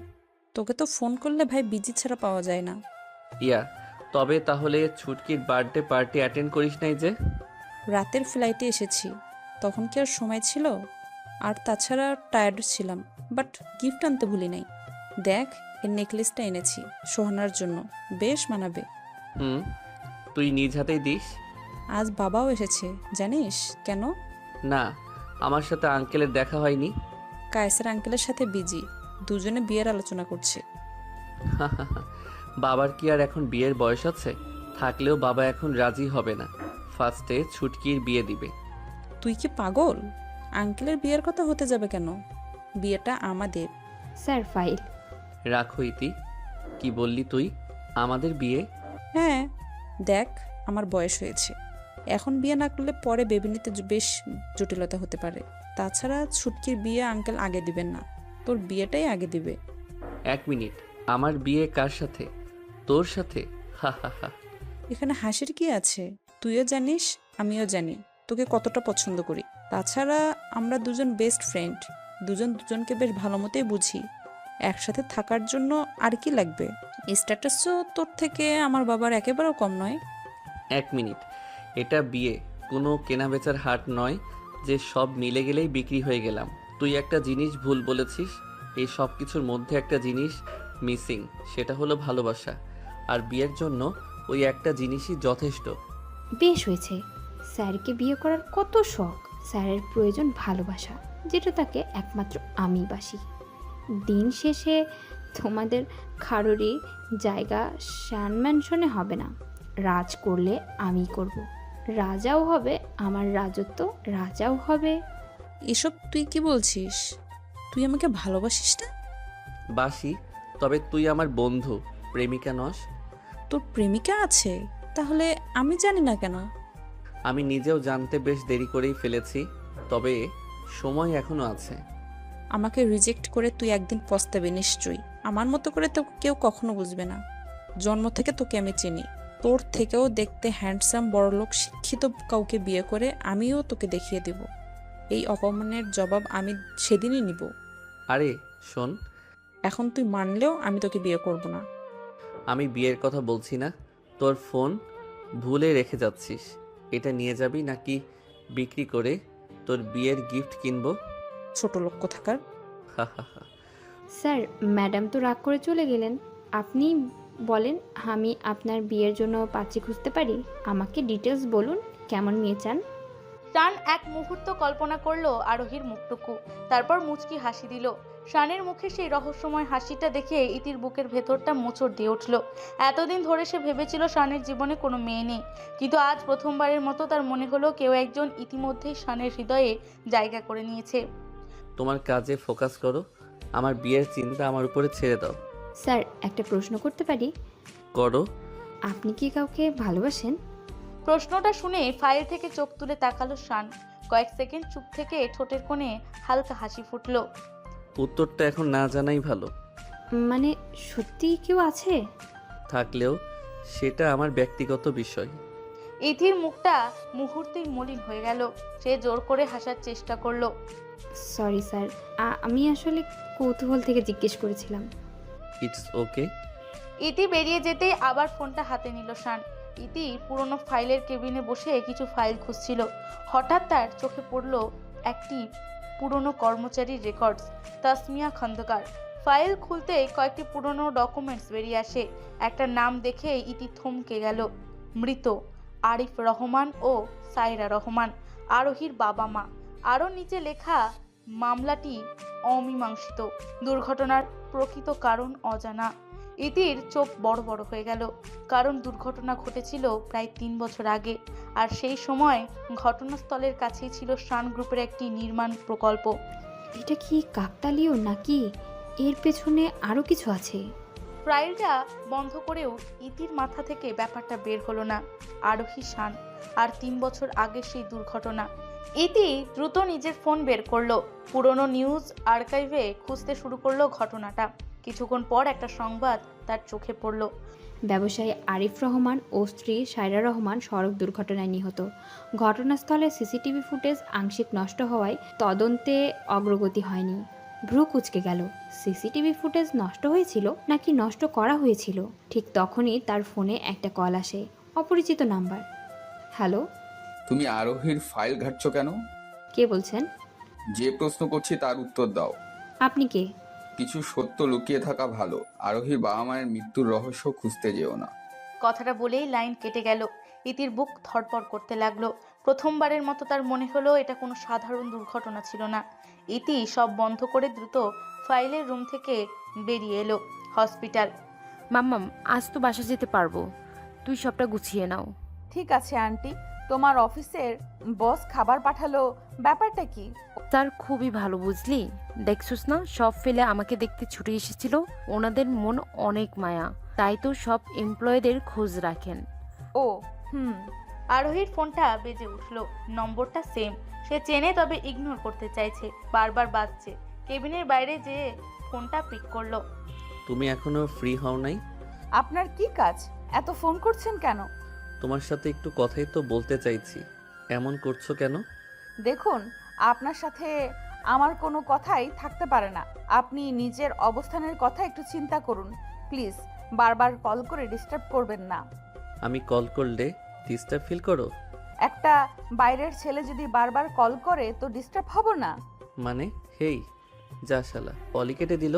তোকে তো ফোন করলে ভাই বিজি ছাড়া পাওয়া যায় না। ইয়া, তবে তাহলে ছুটকির বার্থডে পার্টি অ্যাটেন্ড করিস নাই যে? রাতের ফ্লাইটে এসেছি, তখন কি আর সময় ছিল? আর তাছাড়া টায়ার্ড ছিলাম, বাট গিফট আনতে ভুলি নাই। দেখ, এই নেকলেসটা এনেছি সোহানার জন্য, বেশ মানাবে। তুই নিজ হাতেই দিস? আজ বাবাও এসেছে, জানিস কেন? না, আমার সাথে আঙ্কেলের দেখা হয়নি। কায়সার আঙ্কেলের সাথে বিজি, দুজনে বিয়ের আলোচনা করছে। বাবার কি আর এখন বিয়ের বয়স আছে? থাকলেও বাবা এখন রাজি হবে না। ফার্স্টে ছুটকির বিয়ে দিবে। তুই কি পাগল? আঙ্কেলের বিয়ের কথা হতে যাবে কেন? বিয়েটা আমাদের। স্যার ফাইল রাখো ইতি। কি বললি তুই? আমাদের বিয়ে? হ্যাঁ, দেখ আমার বয়স হয়েছে, এখন বিয়ে না করলে পরে বেবি নিতে বেশ জটিলতা হতে পারে। তাছাড়া ছুটকির বিয়ে আঙ্কেল আগে দিবেন না, তোর বিয়েটাই আগে দিবে। 1 মিনিট, আমার বিয়ে কার সাথে? তোর সাথে? হা হা হা। এখানে হাসির কি আছে? তুইও জানিস, আমিও জানি তোকে কতটা পছন্দ করি। তাছাড়া আমরা দুজন বেস্ট ফ্রেন্ড, দুজন দুজনকে বেশ ভালো মতোই বুঝি। একসাথে থাকার জন্য আর কি লাগবে? স্ট্যাটাসও তোর থেকে আমার বাবার একেবারেও কম নয়। 1 মিনিট, এটা বিয়ে, কোনো কেনাবেচার হাট নয় যে সব মিলে গেলেই বিক্রি হয়ে গেলাম। তুই একটা জিনিস ভুল বলেছিস, এই সব কিছুর মধ্যে একটা জিনিস মিসিং, সেটা হলো ভালোবাসা। আর বিয়ের জন্য ওই একটা জিনিসই যথেষ্ট। বেশ হয়েছে। স্যারকে বিয়ে করার কত শখ। স্যারের প্রয়োজন ভালোবাসা, যেটা তাকে একমাত্র আমি বাসি। দিন শেষে তোমাদের কারোরই জায়গা শ্যান ম্যানশনে হবে না। রাজ করলে আমি করব, রাজাও হবে, আমার রাজত্ব রাজাও হবে। এসব তুই কি বলছিস? তুই আমাকে ভালোবাসিস না? বাসি, তবে তুই আমার বন্ধু, প্রেমিকা নস। তোর প্রেমিকা আছে? তাহলে আমি জানি না কেন? আমি নিজেও জানতে বেশ দেরি করেই ফেলেছি, তবে সময় এখনো আছে। আমাকে রিজেক্ট করে তুই একদিন পস্তাবি নিশ্চয়ই। আমার মতো করে তো কেউ কখনো বুঝবে না। জন্ম থেকে তোকে আমি চিনি। তোর থেকেও দেখতে হ্যান্ডসাম বড়লোক শিক্ষিত কাউকে বিয়ে করে আমিও তোকে দেখিয়ে দেব। এই অপমানের জবাব আমি সেদিনই নিব। আরে শোন, এখন তুই মানলেও আমি তোকে বিয়ে করব না। আমি বিয়ের কথা বলছি না। তোর ফোন ভুলে রেখে যাচ্ছিস, এটা নিয়ে যাবি নাকি বিক্রি করে তোর বিয়ের গিফট কিনবো? ছোট লোক কোথাকার। স্যার, ম্যাডাম তো রাগ করে চলে গেলেন। আপনি বলেন, আমি আপনার বিয়ের জন্য পাত্রী খুঁজতে পারি? আমাকে ডিটেলস বলুন, কেমন মেয়ে চান? শান এক মুহূর্ত কল্পনা করলো আরোহীর মুখটুকু, তারপর মুচকি হাসি দিল। শানের মুখে সেই রহস্যময় হাসিটা দেখে ইতির বুকের ভেতরটা মোচড় দিয়ে উঠল। এতদিন ধরে সে ভেবেছিল শানের জীবনে কোনো মেয়ে নেই, কিন্তু আজ প্রথমবারের মতো তার মনে হলো কেউ একজন ইতিমধ্যেই শানের হৃদয়ে জায়গা করে নিয়েছে। তোমার কাজে ফোকাস করো, আমার বিয়ের চিন্তা আমার উপরে ছেড়ে দাও। স্যার, একটা প্রশ্ন করতে পারি? করো। আপনি কি কাউকে ভালোবাসেন? প্রশ্নটা শুনে ফাইল থেকে চোখ তুলে তাকালো শান। কয়েক সেকেন্ড চুপ থেকে ঠোঁটের কোণে হালকা হাসি ফুটলো। উত্তরটা এখন না জানাই ভালো। মানে সত্যি কেউ আছে? থাকলেও সেটা আমার ব্যক্তিগত বিষয়। ইথির মুখটা মুহূর্তেই মলিন হয়ে গেল। সে জোর করে হাসার চেষ্টা করলো। সরি স্যার, আমি আসলে কৌতূহল থেকে জিজ্ঞেস করেছিলাম। It's okay. ইতি বেরিয়ে যেতেই আবার ফোনটা হাতে নিল শান। ইতি পুরনো ফাইলের কেবিনে বসে কিছু ফাইল খুঁজছিল। হঠাৎ তার চোখে পড়ল একটি পুরনো কর্মচারীর রেকর্ডস, তাসমিয়া খন্দকার। ফাইল খুলতে কয়েকটি পুরনো ডকুমেন্টস বেরিয়ে আসে। একটা নাম দেখে ইতি থমকে গেল। মৃত আরিফ রহমান ও সাইরা রহমান, আরোহীর বাবা মা। আরও নিচে লেখা, মামলাটি অমীমাংসিত, দুর্ঘটনার প্রকৃত কারণ অজানা। ইতির চোখ বড় বড় হয়ে গেল, কারণ দুর্ঘটনা ঘটেছিল প্রায় 3 বছর আগে, আর সেই সময় ঘটনাস্থলের কাছেই ছিল শান গ্রুপের একটি নির্মাণ প্রকল্প। এটা কি কাকতালীয় নাকি এর পেছনে আরও কিছু আছে? ফাইলটা বন্ধ করেও ইতির মাথা থেকে ব্যাপারটা বের হলো না। আরোহী, শান আর 3 বছর আগে সেই দুর্ঘটনা। ইতি দ্রুত নিজের ফোন বের করলো, পুরনো নিউজ আর্কাইভে খুঁজতে শুরু করলো ঘটনাটা। কিছুক্ষণ পর একটা সংবাদ তার চোখে পড়ল। ব্যবসায়ী আরিফ রহমান ও স্ত্রী সায়রা রহমান সড়ক দুর্ঘটনায় নিহত। ঘটনাস্থলে সিসিটিভি ফুটেজ আংশিক নষ্ট হওয়ায় তদন্তে অগ্রগতি হয়নি। ভ্রু কুঁচকে গেল। সিসিটিভি ফুটেজ নষ্ট হয়েছিল নাকি নষ্ট করা হয়েছিল? ঠিক তখনই তার ফোনে একটা কল আসে, অপরিচিত নাম্বার। হ্যালো, তুমি আরোহীর ফাইল ঘাটছো কেন? কে বলছেন? যে প্রশ্ন করছি তার উত্তর দাও। আপনি কে? কিছু সত্য লুকিয়ে থাকা ভালো। আরোহীর বাবা মায়ের মৃত্যুর রহস্য খুঁজতে যেও না। কথাটা বলেই লাইন কেটে গেল। ইতির বুক ধড়ফড় করতে লাগলো। প্রথমবারের মতো তার মনে হলো এটা কোনো সাধারণ দুর্ঘটনা ছিল না। ইতি সব বন্ধ করে দ্রুত ফাইলের রুম থেকে বেরিয়ে এলো। হসপিটাল। মাম্মাম, আজ তো বাসা যেতে পারবো, তুই সবটা গুছিয়ে নাও। ঠিক আছে আন্টি, তোমার অফিসের বস খাবার পাঠালো, ব্যাপারটা কি? তার খুবই ভালো, বুঝলি? দেখছিস না, সব ফেলে আমাকে দেখতে ছুটে এসেছিল। ওনাদের মন অনেক মায়া, তাই তো সব এমপ্লয়ীদের খোঁজ রাখেন। ও আরোহীর ফোনটা বেজে উঠল। নম্বরটা সেম। সে চেনে, তবে ইগনোর করতে চাইছে। বারবার বাজছে। কেবিনের বাইরে যেয়ে ফোনটা পিক করলো। তুমি এখনো ফ্রি হও নাই? আপনার কি কাজ? এত ফোন করছেন কেন? তোমার সাথে একটু কথাই তো বলতে চাইছি, এমন করছো কেন? দেখুন, আপনার সাথে আমার কোনো কথাই থাকতে পারে না। আপনি নিজের অবস্থানের কথা একটু চিন্তা করুন প্লিজ। বারবার কল করে ডিস্টার্ব করবেন না। আমি কল করলে ডিস্টার্ব ফিল করো? একটা বাইরের ছেলে যদি বারবার কল করে তো ডিস্টার্ব হব না? মানে হেই, যা শালা, কলই কেটে দিল।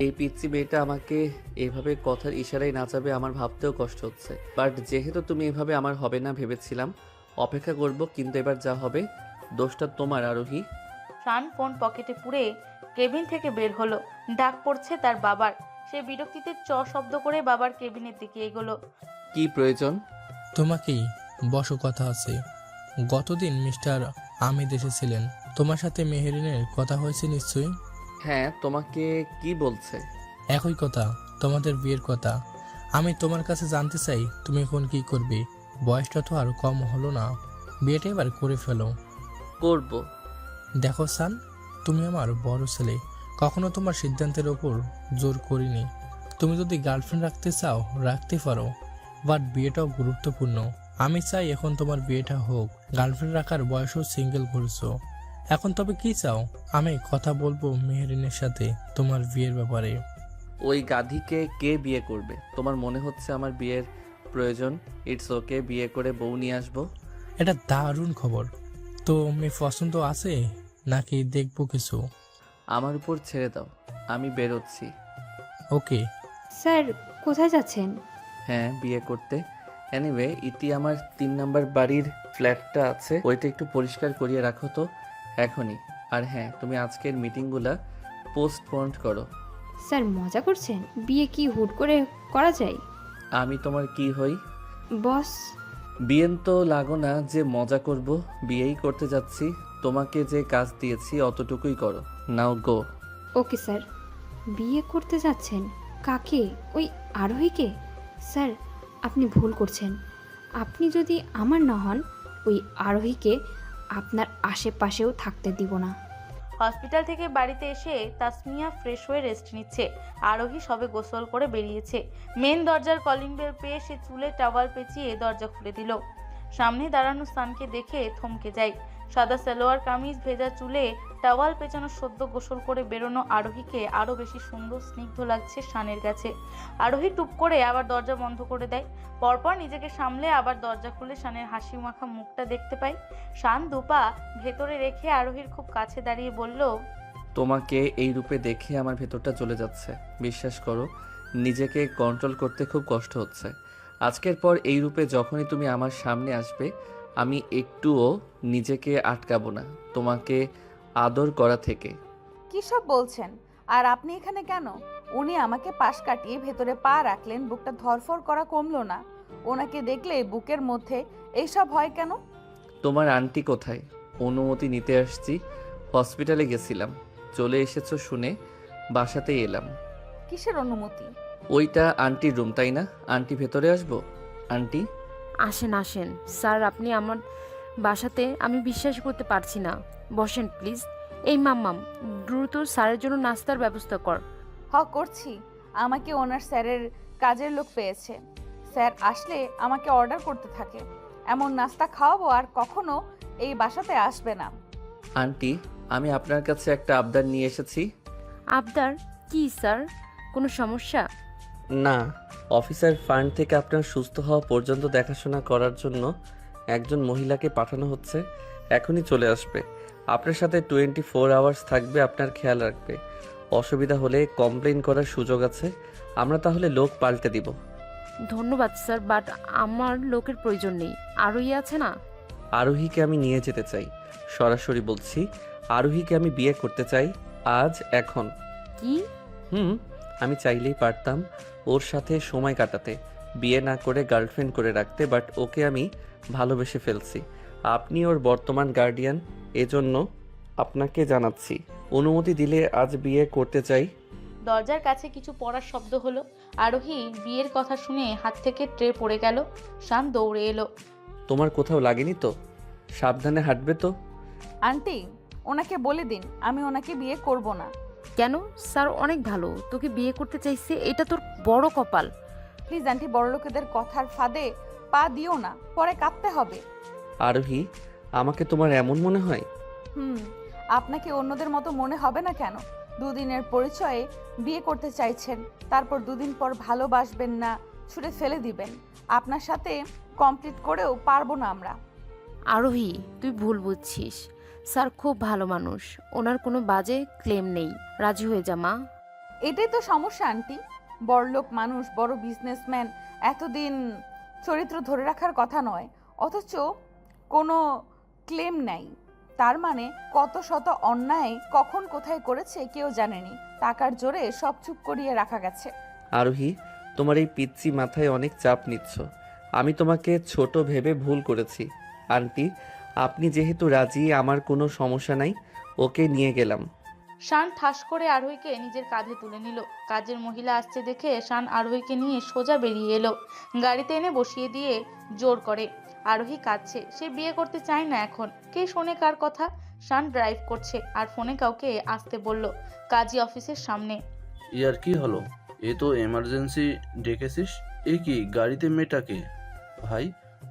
এই পিচ্চি মেয়েটা আমাকে এইভাবে কথার ইশারায় নাচাবে আমার ভাবতেও কষ্ট হচ্ছে। বাট যেহেতু তুমি এভাবে আমার হবে না ভেবেছিলাম, অপেক্ষা করব, কিন্তু এবার যা হবে দোষটা তোমার আরোহী। শান ফোন পকেটে পুরে কেবিন থেকে বের হলো। ডাক পড়ছে তার বাবার। সে বিরক্তিতে শব্দ করে বাবার কেবিনের দিকে এগোলো। কি প্রয়োজন? তোমাকেই বসো, কথা আছে। গতদিন মিস্টার আমিদ এসেছিলেন, তোমার সাথে মেহেরিনের কথা হয়েছে নিশ্চয়ই? হ্যাঁ, তোমাকে কি বলছে? একই কথা, তোমাদের বিয়ের কথা। আমি তোমার কাছে জানতে চাই তুমি এখন কি করবে। বয়সটা তো আর কম হলো না, বিয়েটা এবার করে ফেলো। করব। দেখো সান, তুমি আমার বড় ছেলে, কখনো তোমার সিদ্ধান্তের ওপর জোর করিনি। তুমি যদি গার্লফ্রেন্ড রাখতে চাও রাখতে পারো, বাট বিয়েটাও গুরুত্বপূর্ণ। আমি চাই এখন তোমার বিয়েটা হোক। গার্লফ্রেন্ড রাখার বয়সও সিঙ্গেল ঘুরছো এখন, তবে কি চাও? আমি কথা বলবো মেহেরিনের সাথে তোমার বিয়ের ব্যাপারে। ওই গাধীকে কে বিয়ে করবে? তোমার মনে হচ্ছে আমার বিয়ের প্রয়োজন? ইটস ওকে, বিয়ে করে বউ নিয়ে আসবো। এটা দারুণ খবর। তো মেয়ে পছন্দ আছে নাকি দেখবো কিছু? আমার উপর ছেড়ে দাও, আমি বেরোচ্ছি। ওকে। স্যার কোথায় যাচ্ছেন? হ্যাঁ, বিয়ে করতে। এনিওয়ে, ইতি আমার 3 নাম্বার বাড়ির ফ্ল্যাটটা আছে, ওইটা একটু পরিষ্কার করিয়ে রাখো তো এখনই। আর হ্যাঁ, তুমি আজকের মিটিংগুলা পোস্টপোন করো। স্যার মজা করছেন? বিয়ে কি হুট করে করা যায়? আমি তোমার কি হই? বস। বিয়েন তো লাগো না যে মজা করব, বিয়েই করতে যাচ্ছি। তোমাকে যে কাজ দিয়েছি অতটুকুই করো, নাও গো। Okay sir. বিয়ে করতে যাচ্ছেন? কাকে? ওই আরোহীকে? স্যার আপনি ভুল করছেন। আপনি যদি আমার না হন, ওই আরোহীকে আপনার আশেপাশেও থাকতে দিব না। হসপিটাল থেকে বাড়িতে এসে তাসমিয়া ফ্রেশ হয়ে রেস্ট নিচ্ছে। আরোহী সবে গোসল করে বেরিয়েছে। মেন দরজার কলিং বেল পেয়ে সে চুলে টাওয়াল পেঁচিয়ে দরজা খুলে দিল। সামনে দাঁড়ানো স্থানকে দেখে থমকে যায়। সাদা সালোয়ার কামিজ, ভেজা চুলে টাওয়াল পেঁচানো, সদ্য গোসল করে বেরোনো আরোহীকে আরও বেশি সুন্দর স্নিগ্ধ লাগছে শানের কাছে। আরোহী টুপ করে আবার দরজা বন্ধ করে দেয়। পরপর নিজেকে সামলে আবার দরজা খুলে শানের হাসি মাখা মুখটা দেখতে পায়। শান দুপা ভেতরে রেখে আরোহীর খুব কাছে দাঁড়িয়ে বলল, তোমাকে এই রূপে দেখে আমার ভেতরটা চলে যাচ্ছে। বিশ্বাস করো, নিজেকে কন্ট্রোল করতে খুব কষ্ট হচ্ছে। আজকের পর এই রূপে যখনই তুমি আমার সামনে আসবে, আমি একটুও নিজেকে আটকাবো না তোমাকে আদর করা থেকে। কী সব বলছেন? আর আপনি এখানে কেন? উনি আমাকে পাশ কাটিয়ে ভেতরে পা রাখলেন, বুকটা ধরফর করা কমলো না। ওনাকে দেখলে বুকের মধ্যে এইসব হয় কেন? তোমার আন্টি কোথায়? অনুমতি নিতে আসছি, হসপিটালে গেছিলাম, চলে এসেছো শুনে বাসাতেই এলাম। কিসের অনুমতি? ওইটা আন্টির রুম, তাই না? আন্টি ভেতরে আসবো? আন্টি আসেন আসেন স্যার, আপনি আমার বাসাতে? আমি বিশ্বাস করতে পারছি না। বসেন প্লিজ। এই মাম্মাম, দ্রুত স্যারের জন্য নাস্তার ব্যবস্থা কর। করছি। আমাকে ওনার স্যারের কাজের লোক পেয়েছে। স্যার আসলে আমাকে অর্ডার করতে থাকে। এমন নাস্তা খাওয়াবো আর কখনো এই বাসাতে আসবে না। আন্টি, আমি আপনার কাছে একটা আবদার নিয়ে এসেছি। আবদার? কি স্যার, কোনো সমস্যা? না, অফিসার ফান্ড থেকে আপনার সুস্থ হওয়া পর্যন্ত দেখাশোনা করার জন্য একজন মহিলাকে পাঠানো হচ্ছে, এখনই চলে আসবে। আপনার সাথে 24 আওয়ার্স থাকবে, আপনার খেয়াল রাখবে। অসুবিধা হলে কমপ্লেন করার সুযোগ আছে। আমরা তাহলে লোক পাল্টে দিব। ধন্যবাদ স্যার, বাট আমার লোকের প্রয়োজন নেই। আরোহী আছে না? আরোহীকে আমি নিয়ে যেতে চাই, সরাসরি বলছি। আরোহীকে আমি বিয়ে করতে চাই, আজ, এখন। কি? আমি চাইলেই পারতাম ওর সাথে সময় কাটাতে, বিয়ে না করে গার্লফ্রেন্ড করে রাখতে, বাট ওকে আমি ভালোবেসে ফেলছি। আপনি ওর বর্তমান গার্ডিয়ান, এজন্য আপনাকে জানাচ্ছি, অনুমতি দিলে আজ বিয়ে করতে চাই। দরজার কাছে কিছু পড়ার শব্দ হলো। আরোহী বিয়ের কথা শুনে হাত থেকে ট্রে পড়ে গেল। শান দৌড়ে এলো। তোমার কোথাও লাগেনি তো? সাবধানে হাঁটবে তো। আন্টি, ওনাকে বলে দিন আমি ওনাকে বিয়ে করব না। কেন? স্যার অনেক ভালো, তোকে বিয়ে করতে চাইছে, এটা তোর বড় কপাল। প্লিজ আন্টি, বড় লোকেদের কথার ফাঁদে পা দিও না, পরে কাঁদতে হবে। আরোহী, আমাকে তোমার এমন মনে হয়? আপনাকে অন্যদের মতো মনে হবে না কেন? দুদিনের পরিচয়ে বিয়ে করতে চাইছেন, তারপর দুদিন পর ভালোবাসবেন না, ছুঁড়ে ফেলে দিবেন। আপনার সাথে কমপ্লিট করেও পারবো না আমরা। আরোহী, তুই ভুল বুঝছিস। স্যার খুব ভালো মানুষ, ওনার কোনো বাজে ক্লেম নেই। রাজি হয়ে যা মা। এটাই তো সমস্যা আন্টি, বড়লোক মানুষ, বড় বিজনেসম্যান, এতদিন চরিত্র ধরে রাখার কথা নয়, অথচ কোনো ক্লেম নাই। তার মানে কত শত অন্যায় কখন কোথায় করেছে কেউ জানেনি, টাকার জোরে সব চুপ করিয়ে রাখা গেছে। আরোহী, তোমার এই পিচ্চি মাথায় অনেক চাপ নিচ্ছ। আমি তোমাকে ছোট ভেবে ভুল করেছি। আন্টি, আপনি যেহেতু রাজি, আমার কোনো সমস্যা নাই, ওকে নিয়ে গেলাম। শান ঠাস করে আরোহীকে নিজের কাঁধে তুলে নিল। কাজের মহিলা আসছে দেখে শান আরোহীকে নিয়ে সোজা বেরিয়ে এলো। গাড়িতে এনে বসিয়ে দিয়ে জোর করে। আরোহী কাঁদছে, সে বিয়ে করতে চায় না এখন। কে শোনে কার কথা? শান ড্রাইভ করছে আর ফোনে কাউকে আসতে বলল। কাজী অফিসের সামনে। ইয়ার কি হলো? এ তো এমার্জেন্সি ডেকেছিস। এ কি গাড়িতে মেয়েটাকে? ভাই,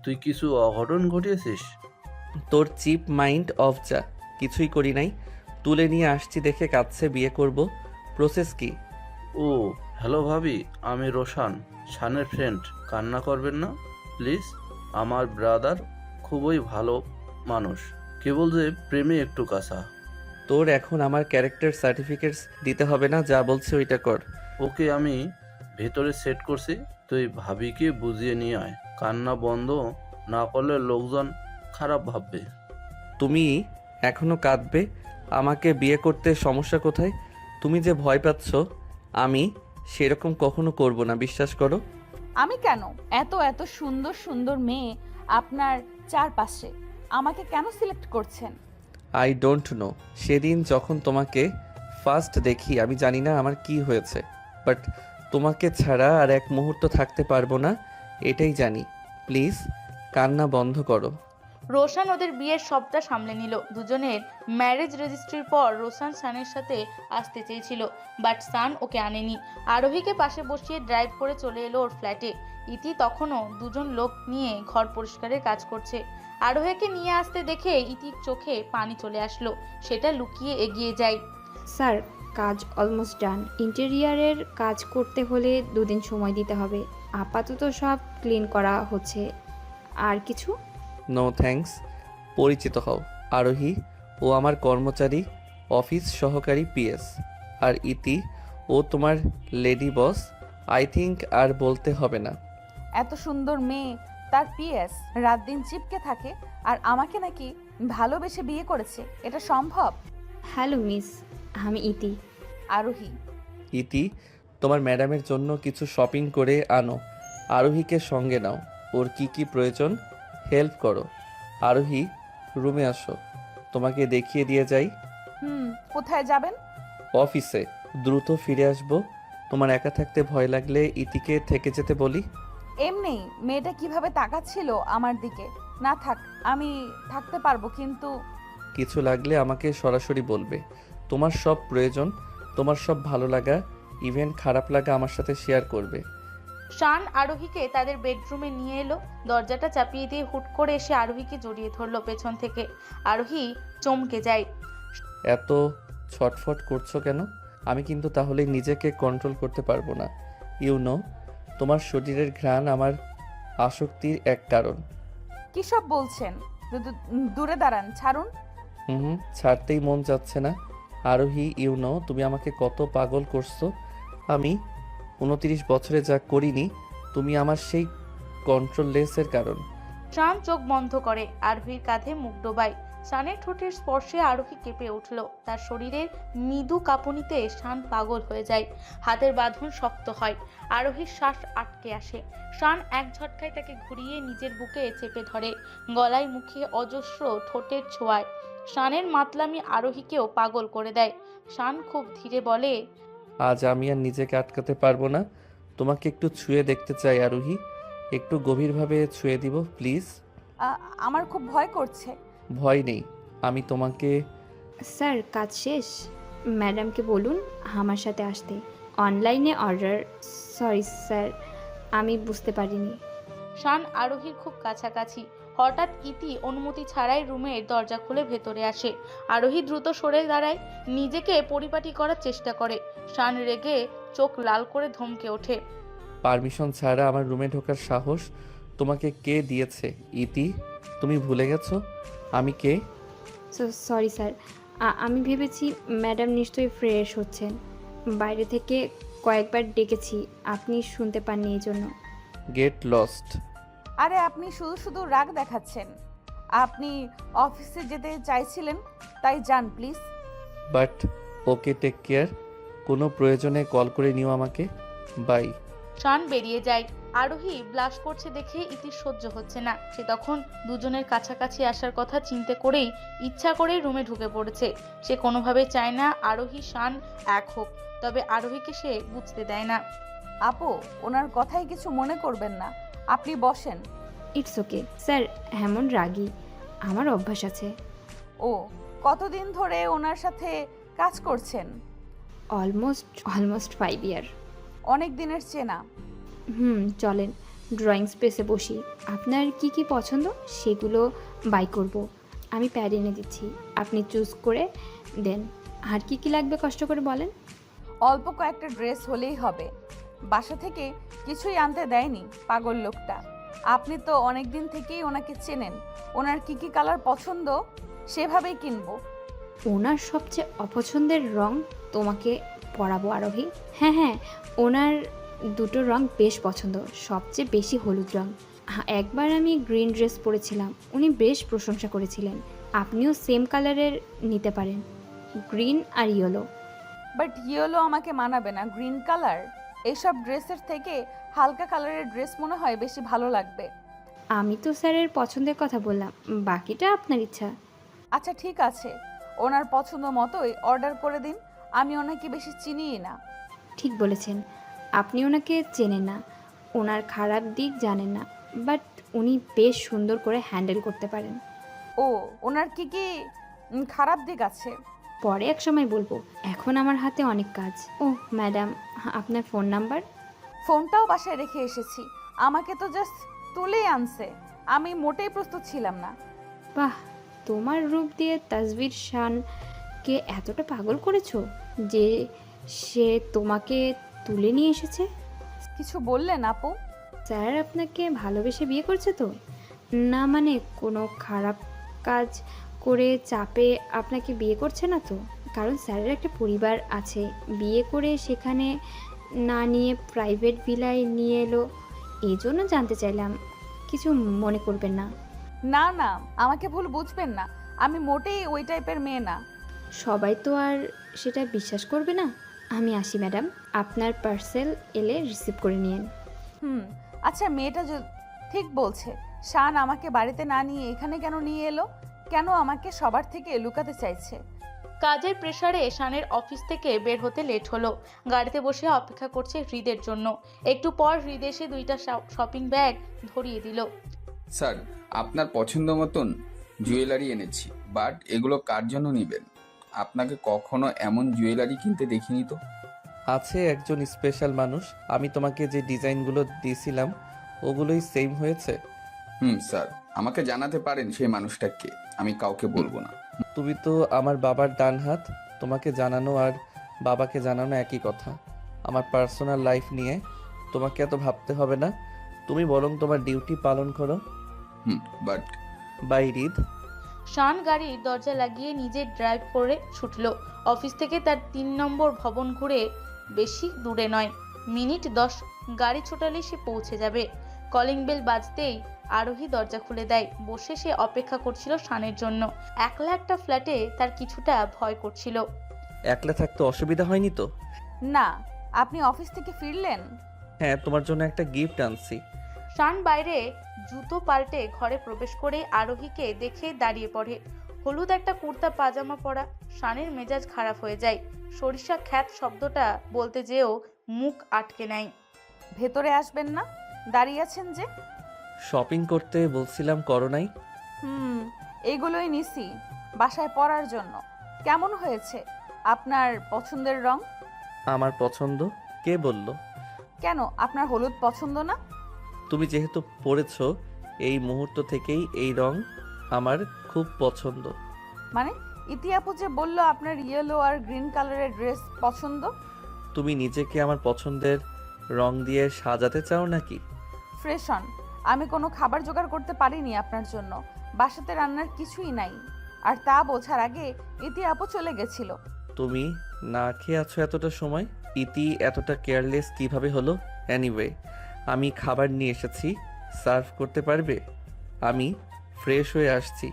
তুই কিছু অঘটন ঘটিয়েছিস? তোর চিপ মাইন্ড অফ যা। কিছুই করি নাই, তুলে নিয়ে আসছি দেখে কাঁদছে। বিয়ে করব, প্রসেস কি? ও হ্যালো ভাবি, আমি রোশান, শানের ফ্রেন্ড। কান্না করবেন না প্লিজ। আমার ব্রাদার খুবই ভালো মানুষ, কেবল যে প্রেমে একটু কাঁচা। তোর এখন আমার ক্যারেক্টার সার্টিফিকেটস দিতে হবে না, যা বলছে ওইটা কর। ওকে আমি ভেতরে সেট করছি, তুই ভাবিকে বুঝিয়ে নিয়ে আয়। কান্না বন্ধ না করলে লোকজন খারাপ ভাববে। তুমি এখনো কাঁদবে? আমাকে বিয়ে করতে সমস্যা কোথায়? তুমি যে ভয় পাচ্ছ, আমি সেরকম কখনো করব না, বিশ্বাস করো। আমি কেন? এত এত সুন্দর সুন্দর মেয়ে আপনার চারপাশে, আমাকে কেন সিলেক্ট করছেন? I don't know. সেদিন যখন তোমাকে ফার্স্ট দেখি, আমি জানি না আমার কি হয়েছে, বাট তোমাকে ছাড়া আর এক মুহূর্ত থাকতে পারবো না, এটাই জানি। প্লিজ কান্না বন্ধ করো। রোশান ওদের বিয়ের সবটা সামলে নিল। দুজনের ম্যারেজ রেজিস্ট্রির পর রোশান শানের সাথে আসতে চেয়েছিল, বাট শান ওকে আনেনি। আরোহীকে পাশে বসিয়ে ড্রাইভ করে চলে এলো ওর ফ্ল্যাটে। ইতি তখনও দুজন লোক নিয়ে ঘর পরিষ্কারের কাজ করছে। আরোহীকে নিয়ে আসতে দেখে ইতির চোখে পানি চলে আসলো। সেটা লুকিয়ে এগিয়ে যায়। স্যার, কাজ অলমোস্ট ডান। ইন্টেরিয়ারের কাজ করতে হলে 2 দিন সময় দিতে হবে। আপাতত সব ক্লিন করা হচ্ছে। আর কিছু? No thanks. পরিচিত হও, আরোহী, ও আমার কর্মচারী, অফিস সহকারী পিএস। আর ইতি, ও তোমার লেডি বস। আই থিঙ্ক আর বলতে হবে না। এত সুন্দর মেয়ে, তার পিএস, রাত দিন চিপকে থাকে, আর আমাকে নাকি ভালোবেসে বিয়ে করেছে? এটা সম্ভব? হ্যালো মিস, আমি ইতি। আরোহী। ইতি, তোমার ম্যাডামের জন্য কিছু শপিং করে আনো। আরোহীকে সঙ্গে নাও, ওর কি কি প্রয়োজন হেল্প করো। আরোহী, রুমে আসো, তোমাকে দেখিয়ে দিয়ে যাই। কোথায় যাবেন? অফিসে। দ্রুত ফিরে আসবো। তোমার একা থাকতে ভয় লাগলে ইতিকে থেকে যেতে বলি। এমনি মেয়েটা কিভাবে তাকাচ্ছিল আমার দিকে। না থাক, আমি থাকতে পারবো, কিন্তু কিছু লাগলে আমাকে সরাসরি বলবে। তোমার সব প্রয়োজন, তোমার সব ভালো লাগা, ইভেন খারাপ লাগা আমার সাথে শেয়ার করবে। শান আরোহীকে তাদের বেডরুমে নিয়ে এলো। দরজাটা চাপিয়ে দিয়ে হুট করে এসে আরোহীকে জড়িয়ে ধরলো পেছন থেকে। আরোহী চমকে যায়। এত ছটফট করছো কেন? আমি কিন্তু তাহলে নিজেকে কন্ট্রোল করতে পারবো না। ইউ নো, তোমার শরীরের ঘ্রাণ আমার আসক্তির এক কারণ। কি সব বলছেন? দূরে দাঁড়ান, ছাড়ুন। ছাড়তেই মন যাচ্ছে না। আরোহী, ইউ নো, তুমি আমাকে কত পাগল করছো। আমি 29 বছরে যা করিনি, তুমি আমার সেই কন্ট্রোললেসের কারণ। শান চোখ বন্ধ করে আরোহীর কাঁধে মুখ ডোবায়। শানের ঠোঁটের স্পর্শে আরোহী কেঁপে উঠল। তার শরীরের মৃদু কাঁপুনিতে শান পাগল হয়ে যায়। হাতের বাঁধন শক্ত হয়। আরোহীর শ্বাস আটকে আসে। শান এক ঝটকায় তাকে ঘুরিয়ে নিজের বুকে চেপে ধরে, গলায় মুখে অজস্র ঠোঁটের ছোঁয়ায়। শানের মাতলামি আরোহীকেও পাগল করে দেয়। শান খুব ধীরে বলে, আজ আমি আর নিজেকে আটকাতে পারবো না। তোমাকে একটু ছুঁয়ে দেখতে চাই আরোহী। একটু গভীরভাবে ছুঁয়ে দিব প্লিজ। আমার খুব ভয় করছে। ভয় নেই, আমি তোমাকে। স্যার, কাজ শেষ। ম্যাডামকে বলুন আমার সাথে আসতে। অনলাইনে অর্ডার। সরি স্যার, আমি বুঝতে পারিনি। শান আরোহীর খুব কাছাকাছি। হঠাৎ ইতি অনুমতি ছাড়াই রুমের দরজা খুলে ভেতরে আসে। আরোহী দ্রুত সরে দাঁড়ায়, নিজেকে পরিপাটি করার চেষ্টা করে। শান রেগে চোখ লাল করে ধমকে ওঠে। পারমিশন ছাড়া আমার রুমে ঢোকার সাহস তোমাকে কে দিয়েছে ইতি? তুমি ভুলে গেছো আমি কে? সরি স্যার, আমি ভেবেছি ম্যাডাম নিশ্চয়ই ফ্রেশ হচ্ছেন। বাইরে থেকে কয়েকবার ডেকেছি, আপনি শুনতে পাননি এই জন্য। Get lost. আরে আপনি শুধু শুধু রাগ দেখাচ্ছেন। আপনি অফিসে যেতে চাইছিলেন, তাই যান please. But okay, take care. কোনো প্রয়োজনে কল করে নিও আমাকে। বাই। শান বেরিয়ে যায়। আরোহী ব্লাশ করছে দেখে ইতির সহ্য হচ্ছে না। সে তখন দুজনের কাছাকাছি আসার কথা চিন্তা করেই ইচ্ছা করেই রুমে ঢুকে পড়েছে। সে কোনোভাবে চায় না আরোহী শান এক হোক, তবে আরোহীকে সে বুঝতে দেয় না। আপু, ওনার কথাই কিছু মনে করবেন না, আপনি বসেন। ইটস ওকে স্যার, এমন রাগী আমার অভ্যাস আছে। ও, কতদিন ধরে ওনার সাথে কাজ করছেন? অলমোস্ট 5 ইয়ার। অনেক দিনের চেনা। চলেন ড্রয়িং স্পেসে বসি। আপনার কি কি পছন্দ সেগুলো বাই করব। আমি প্যাড এনে দিচ্ছি, আপনি চুজ করে দেন। আর কি কি লাগবে কষ্ট করে বলেন। অল্প কয়েকটা ড্রেস হলেই হবে। বাসা থেকে কিছুই আনতে দেয়নি পাগল লোকটা। আপনি তো অনেক দিন থেকেই ওনাকে চেনেন, ওনার কি কি কালার পছন্দ সেভাবেই কিনবো। ওনার সবচেয়ে অপছন্দের রং তোমাকে পরাবো আরোহী। হ্যাঁ, ওনার দুটো রং বেশ পছন্দ, সবচেয়ে বেশি হলুদ রং। একবার আমি গ্রিন ড্রেস পরেছিলাম, উনি বেশ প্রশংসা করেছিলেন। আপনিও সেম কালারের নিতে পারেন, গ্রিন আর ইয়েলো। বাট ইয়েলো আমাকে মানাবে না, গ্রিন কালার। এইসব ড্রেসের থেকে হালকা কালারের ড্রেস মনে হয় বেশি ভালো লাগবে। আমি তো স্যারের পছন্দের কথা বললাম, বাকিটা আপনার ইচ্ছা। আচ্ছা ঠিক আছে, ওনার পছন্দ মতোই অর্ডার করে দিন। আমি ওনাকে বেশি চিনিই না। ঠিক বলেছেন, আপনি ওনাকে চেনেন না, ওনার খারাপ দিক জানেন না, বাট উনি বেশ সুন্দর করে হ্যান্ডেল করতে পারেন। ও, ওনার কি কি খারাপ দিক আছে? পরে এক সময় বলবো, এখন আমার হাতে অনেক কাজ। ও ম্যাডাম, আপনার ফোন নাম্বার? ফোনটাও বাসায় রেখে এসেছি। আমাকে তো জাস্ট তুলেই আনছে, আমি মোটেই প্রস্তুত ছিলাম না। বাহ, তোমার রূপ দিয়ে তাসবির শানকে এতটা পাগল করেছো যে সে তোমাকে তুলে নিয়ে এসেছে। কিছু বললেন আপু? স্যার আপনাকে ভালোবেসে বিয়ে করছে তো? না মানে কোনো খারাপ কাজ করে চাপে আপনাকে বিয়ে করছে না তো? কারণ স্যারের একটা পরিবার আছে, বিয়ে করে সেখানে না নিয়ে প্রাইভেট ভিলায় নিয়ে এলো, এই জন্য জানতে চাইলাম, কিছু মনে করবেন না। না না, আমাকে ভুল বুঝবেন না, আমি মোটেই ওই টাইপের মেয়ে না। সবাই তো আর সেটা বিশ্বাস করবে না। আমি আসি ম্যাডাম, আপনার পার্সেল এলে রিসিভ করে নিন। আচ্ছা, মেয়েটা ঠিক বলছে। শান আমাকে বাড়িতে না নিয়ে এখানে কেন নিয়ে এলো? কেন আমাকে সবার থেকে লুকাতে চাইছে? কাজের প্রেসারে শানের অফিস থেকে বের হতে লেট হলো। গাড়িতে বসে অপেক্ষা করছে হৃদের জন্য। একটু পর হৃদ এসে 2টা শপিং ব্যাগ ধরিয়ে দিল। স্যার, আপনার পছন্দ মতন জুয়েলারি এনেছি, বাট এগুলো কার জন্য নেবেন? আপনাকে কখনো এমন জুয়েলারি কিনতে দেখিনি তো। আছে একজন স্পেশাল মানুষ, আমি তোমাকে যে ডিজাইনগুলো দিয়েছিলাম ওগুলোই সেম হয়েছে। স্যার, আমাকে জানাতে পারেন সেই মানুষটা কে? আমি কাউকে বলবো না। তুমি তো আমার বাবার ডান হাত, তোমাকে জানানো আর বাবাকে জানানো একই কথা। আমার পার্সোনাল লাইফ নিয়ে তোমাকে এত ভাবতে হবে না, তুমি বরং তোমার ডিউটি পালন করো। বাট বাই হৃদ। শান গাড়ির দরজা লাগিয়ে নিজে ড্রাইভ করে ছুটল। অফিস থেকে তার 3 নম্বর ভবন ঘুরে বেশি দূরে নয়, মিনিট 10 গাড়ি ছোটালে সে পৌঁছে যাবে। কলিং বেল বাজতেই আরোহী দরজা খুলে দেয়। বসে সে অপেক্ষা করছিল শানের জন্য। একলা একটা ফ্ল্যাটে তার কিছুটা ভয় করছিল। একলা থাকতে অসুবিধা হয়নি তো? না, আপনি অফিস থেকে ফিরলেন? হ্যাঁ, তোমার জন্য একটা গিফট আনছি। শান বাইরে জুতো পাল্টে ঘরে প্রবেশ করে আরোহীকে দেখে দাঁড়িয়ে পড়ে। হলুদ একটা কুর্তা পাজামা পরা। শানের মেজাজ খারাপ হয়ে যায়। সরিষা খ্যাত শব্দটা বলতে যেও মুখ আটকে নেয়। ভেতরে আসবেন না? দাঁড়িয়ে আছেন যে? শপিং করতে বলছিলাম, করো নাই? এইগুলোই নিছি বাসায় পরার জন্য। কেমন হয়েছে? আপনার পছন্দের রং? আমার পছন্দ? কে বলল? কেন, আপনার হলুদ পছন্দ না? তুমি যেহেতু পরেছো, এই মুহূর্ত থেকেই এই রং আমার খুব পছন্দ। মানে ইতি আপু যে বললো আপনার ইয়েলো আর গ্রিন কালারের ড্রেস পছন্দ। তুমি নিজেকে আমার পছন্দের রং দিয়ে সাজাতে চাও নাকি? Fresh on. আমি কোনো খাবার জোগাড় করতে পারিনি আপনার জন্য, বাসাতে রান্নার কিছুই নাই। আর তা বোঝার আগে ইতি আপু চলে গেছিল। তুমি না খেয়ে আছো এতটা সময়? ইতি এতটা কেয়ারলেস কিভাবে হলো? এনিওয়ে, আমি খাবার নিয়ে এসেছি, সার্ভ করতে পারবে? আমি ফ্রেশ হয়ে আসছি।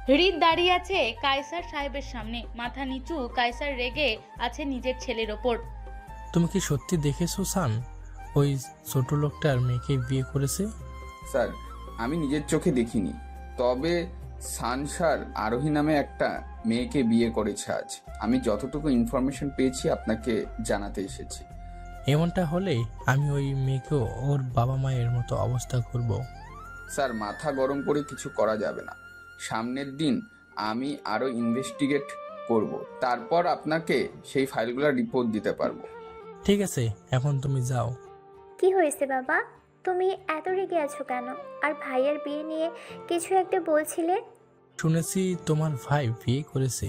হৃদ দাঁড়িয়ে আছে কায়সার সাহেবের সামনে, মাথা নিচু। কায়সার রেগে আছে নিজের ছেলের ওপর। তুমি কি সত্যি দেখেছো সান ওই ছোট লোকটার মেয়েকে বিয়ে করেছে? স্যার, আমি নিজের চোখে দেখিনি, তবে সানসার আরোহী নামে একটা মেয়েকে বিয়ে করেছে আজ। আমি যতটুকু ইনফরমেশন পেয়েছি আপনাকে জানাতে এসেছি। এমনটা হলে আমি ওই মেয়েকেও ওর বাবা মায়ের মতো অবস্থা করব। স্যার, মাথা গরম করে কিছু করা যাবে না। সামনের দিন আমি আরও ইনভেস্টিগেট করব, তারপর আপনাকে সেই ফাইলগুলোর রিপোর্ট দিতে পারবো। ঠিক আছে, এখন তুমি যাও। কি হয়েছে বাবা, তুমি এত রেগে আছো কেন? আর ভাইয়ের বিয়ে নিয়ে কিছু একটা বলছিলে। শুনেছি তোমার ভাই বিয়ে করেছে,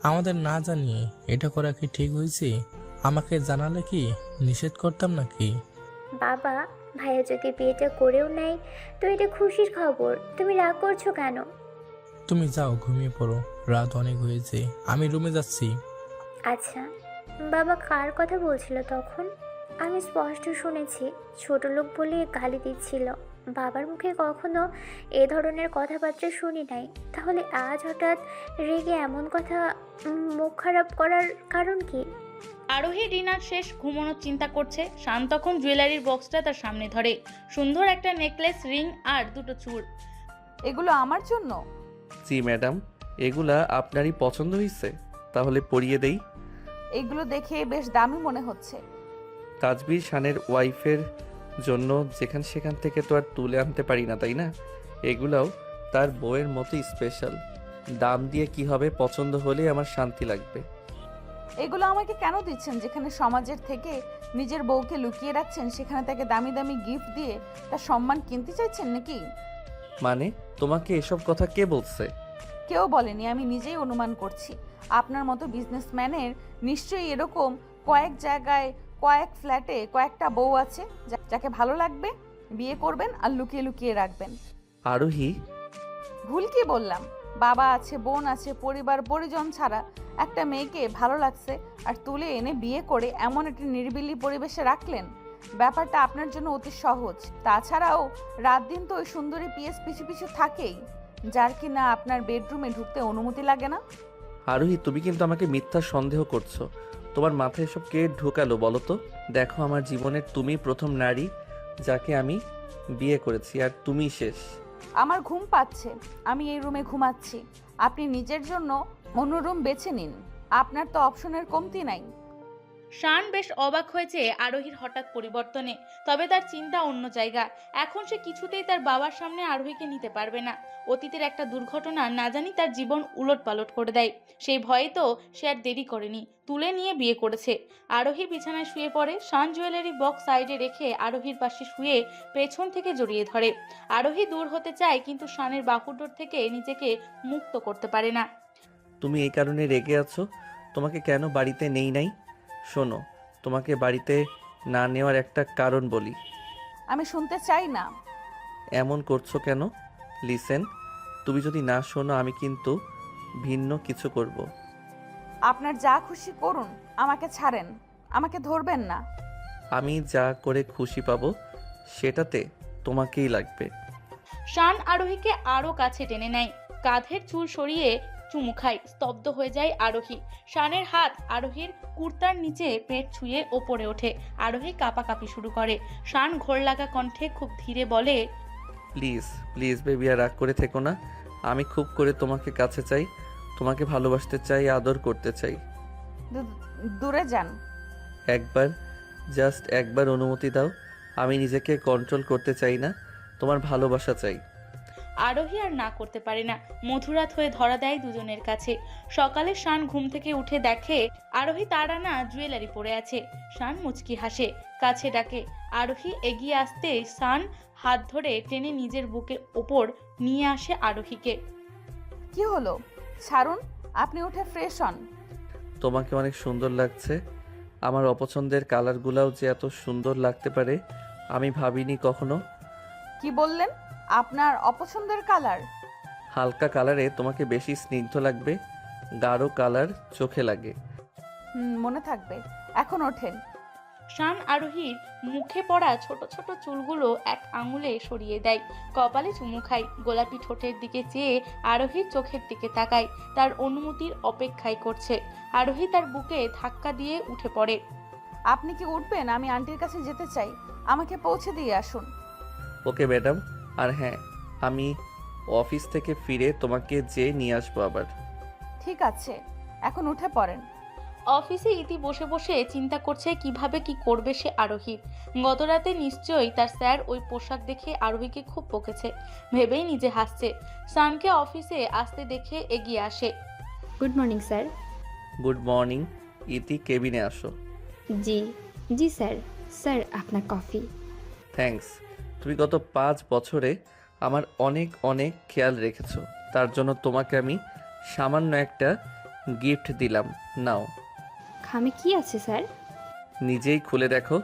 আমাদের না জানিয়ে। এটা করা কি ঠিক হয়েছে? আমাকে জানালে কি নিষেধ করতাম নাকি? বাবা, ভাইয়া যদি বিয়েটা করেও নেয় তো এটা খুশির খবর, তুমি রাগ করছো কেন? তুমি যাও, ঘুমিয়ে পড়ো, রাত অনেক হয়েছে। আমি রুমে যাচ্ছি। আচ্ছা বাবা, কার কথা বলছিল তখন? আমি স্পষ্ট শুনেছি, ছোট লোক বলে গালি দিচ্ছিল। বাবার মুখে কখনো এ ধরনের কথাবার্তা শুনি নাই। তাহলে আজ হঠাৎ রেগে এমন কথা, মুখ খারাপ করার কারণ কি? আরোহী ডিনার শেষ ঘুমানোর চিন্তা করছে। শান তখন জুয়েলারির বক্সটা তার সামনে ধরে। সুন্দর একটা নেকলেস, রিং আর দুটো চূড়। এগুলো আমার জন্য? জি ম্যাডাম, এগুলা আপনারই পছন্দ হয়েছে? তাহলে পরিয়ে দেই। এগুলো দেখে বেশ দামি মনে হচ্ছে। তাজবীর শানের ওয়াইফের জন্য যেখান সেখান থেকে তো আর তুলে আনতে পারি না, তাই না? এগুলাও তার বউয়ের মতোই স্পেশাল। দাম দিয়ে কি হবে, পছন্দ হলে আমার শান্তি লাগবে। এগুলো আমাকে কেন দিচ্ছেন? যেখানে সমাজের থেকে নিজের বউকে লুকিয়ে রাখছেন, সেখানে তাকে দামি দামি গিফট দিয়ে তার সম্মান কিনতে চাইছেন নাকি? মানে তোমাকে এসব কথা কে বলছে? কেউ বলেনি, আমি নিজেই অনুমান করছি। আপনার মতো বিজনেসম্যানের নিশ্চয়ই এরকম কয়েক জায়গায়, কয়েক ফ্ল্যাটে কয়েকটা বউ আছে, যাকে ভালো লাগবে বিয়ে করবেন আর লুকিয়ে লুকিয়ে রাখবেন। আরোহী, ভুল কি বললাম? বাবা আছে, বোন আছে, পরিবার পরিজন ছাড়া একটা মেয়েকে ভালো লাগছে আর তুলে এনে বিয়ে করে এমন একটা নিরিবিলি পরিবেশে রাখলেন। ব্যাপারটা আপনার জন্য অতি সহজ। তাছাড়াও রাত দিন তো ওই সুন্দরী পিএস পিছু পিছু থাকেই, যার কিনা আপনার বেডরুমে ঢুকতে অনুমতি লাগে না। আরোহী, তুমি কিন্তু আমাকে মিথ্যা সন্দেহ করছো। তোমার মাথায় এসব কে ঢোকালো বলো তো? দেখো, আমার জীবনের তুমি প্রথম নারী যাকে আমি বিয়ে করেছি, আর তুমি শেষ। আমার ঘুম পাচ্ছে, আমি এই রুমে ঘুমাচ্ছি। আপনি নিজের জন্য অন্য রুম বেছে নিন, আপনার তো অপশনের কমতি নাই। শান বেশ অবাক হয়েছে আরোহীর হঠাৎ পরিবর্তনে, তবে তার চিন্তা অন্য জায়গা। এখন সে কিছুতেই তার বাবার সামনে আরোহীকে নিতে পারবে না। অতীতের একটা দুর্ঘটনা না জানি তার জীবন উলটপালট করে দেয়। সেই ভয়ে তো সে আর দেরি করেনি, তুলে নিয়ে বিয়ে করেছে। আরোহী বিছানায় শুয়ে পড়ে। শান জুয়েলারি বক্স সাইডে রেখে আরোহীর পাশে শুয়ে পেছন থেকে জড়িয়ে ধরে। আরোহী দূর হতে চায়, কিন্তু শানের বাহুডোর থেকে নিজেকে মুক্ত করতে পারে না। তুমি এই কারণে রেগে আছো? তোমাকে কেন বাড়িতে নেই নাই? শোনো, তোমাকে বাড়িতে না নেওয়ার একটা কারণ বলি। আমি শুনতে চাই না। এমন করছো কেন? লিসেন, তুমি যদি না শোনো আমি কিন্তু ভিন্ন কিছু করব। আপনার যা খুশি করুন, আমাকে ছাড়েন, আমাকে ধরবেন না। আমি যা করে খুশি পাবো সেটাতে তোমাকেই লাগবে। শান আরোহীকে আরো কাছে টেনে নেয়, কাঁধের চুল সরিয়ে চুমু খায়। স্তব্ধ হয়ে যায় আরোহী। শানের হাত আরোহীর কুর্তার নিচে পেট ছুঁয়ে ওপরে ওঠে। আরোহী কাঁপাকাঁপি শুরু করে। শান ঘোর লাগা কণ্ঠে খুব ধীরে বলে, প্লিজ প্লিজ বেবি, আর রাগ করে থেকো না। আমি খুব করে তোমাকে কাছে চাই, তোমাকে ভালোবাসতে চাই, আদর করতে চাই। দূরে যান। একবার, জাস্ট একবার অনুমতি দাও। আমি নিজেকে কন্ট্রোল করতে চাই না, তোমার ভালোবাসা চাই। আরোহী আর না করতে পারে না। মধুরাত হয়ে ধরা দেয় দুজনের কাছে। সকালে শান ঘুম থেকে উঠে দেখে আরোহী তার আনা জুয়েলারি পরে আছে। শান মুচকি হাসে, কাছে ডাকে। আরোহী এগিয়ে আসতে শান হাত ধরে টেনে নিজের বুকের ওপর নিয়ে আসে আরোহীকে। কি হলো? ছাড়ুন, আপনি উঠে ফ্রেশ হন। তোমাকে অনেক সুন্দর লাগছে। আমার অপছন্দের কালারগুলোও যে এত সুন্দর লাগতে পারে আমি ভাবিনি কখনো। কি বললেন? আপনার অপছন্দের কালার? হালকা কালারে তোমাকে বেশি স্নিগ্ধ লাগবে, গাঢ় কালার চোখে লাগে। মনে থাকবে। এখন ওঠেন। শান আরোহীর মুখে পড়া ছোট ছোট চুলগুলো এক আঙুলে সরিয়ে দেয়। কপালে চুমু খায়। গোলাপি ঠোঁটের দিকে চেয়ে আরোহীর চোখের দিকে তাকায়। তার অনুমতির অপেক্ষায় করছে। আরোহী তার বুকে ধাক্কা দিয়ে উঠে পড়ে। আপনি কি উঠবেন? আমি আন্টির কাছে যেতে চাই, আমাকে পৌঁছে দিয়ে আসুন। Okay madam. আর হ্যাঁ, আমি অফিস থেকে ফিরে তোমাকে যেয়ে নিয়ে আসবো আবার। ঠিক আছে, এখন উঠে পড়েন। অফিসে ইতি বসে বসে চিন্তা করছে কিভাবে কি করবে সে আরোহীর। গতরাতে নিশ্চয়ই তার স্যার ওই পোশাক দেখে আরোহীকে খুব বকেছে ভেবেই নিজে হাসছে। সানকে অফিসে আসতে দেখে এগিয়ে আসে। Good morning sir. Good morning. ইতি, কেবিনে আসো। জি জি স্যার। স্যার আপনার কফি। থ্যাঙ্কস। তুমি গত 5 বছরে আমার অনেক অনেক খেয়াল রেখেছো, তার জন্য তোমাকে আমি সামান্য একটা গিফট দিলাম। নাও। খামে কি আছে স্যার? নিজেই খুলে দেখো।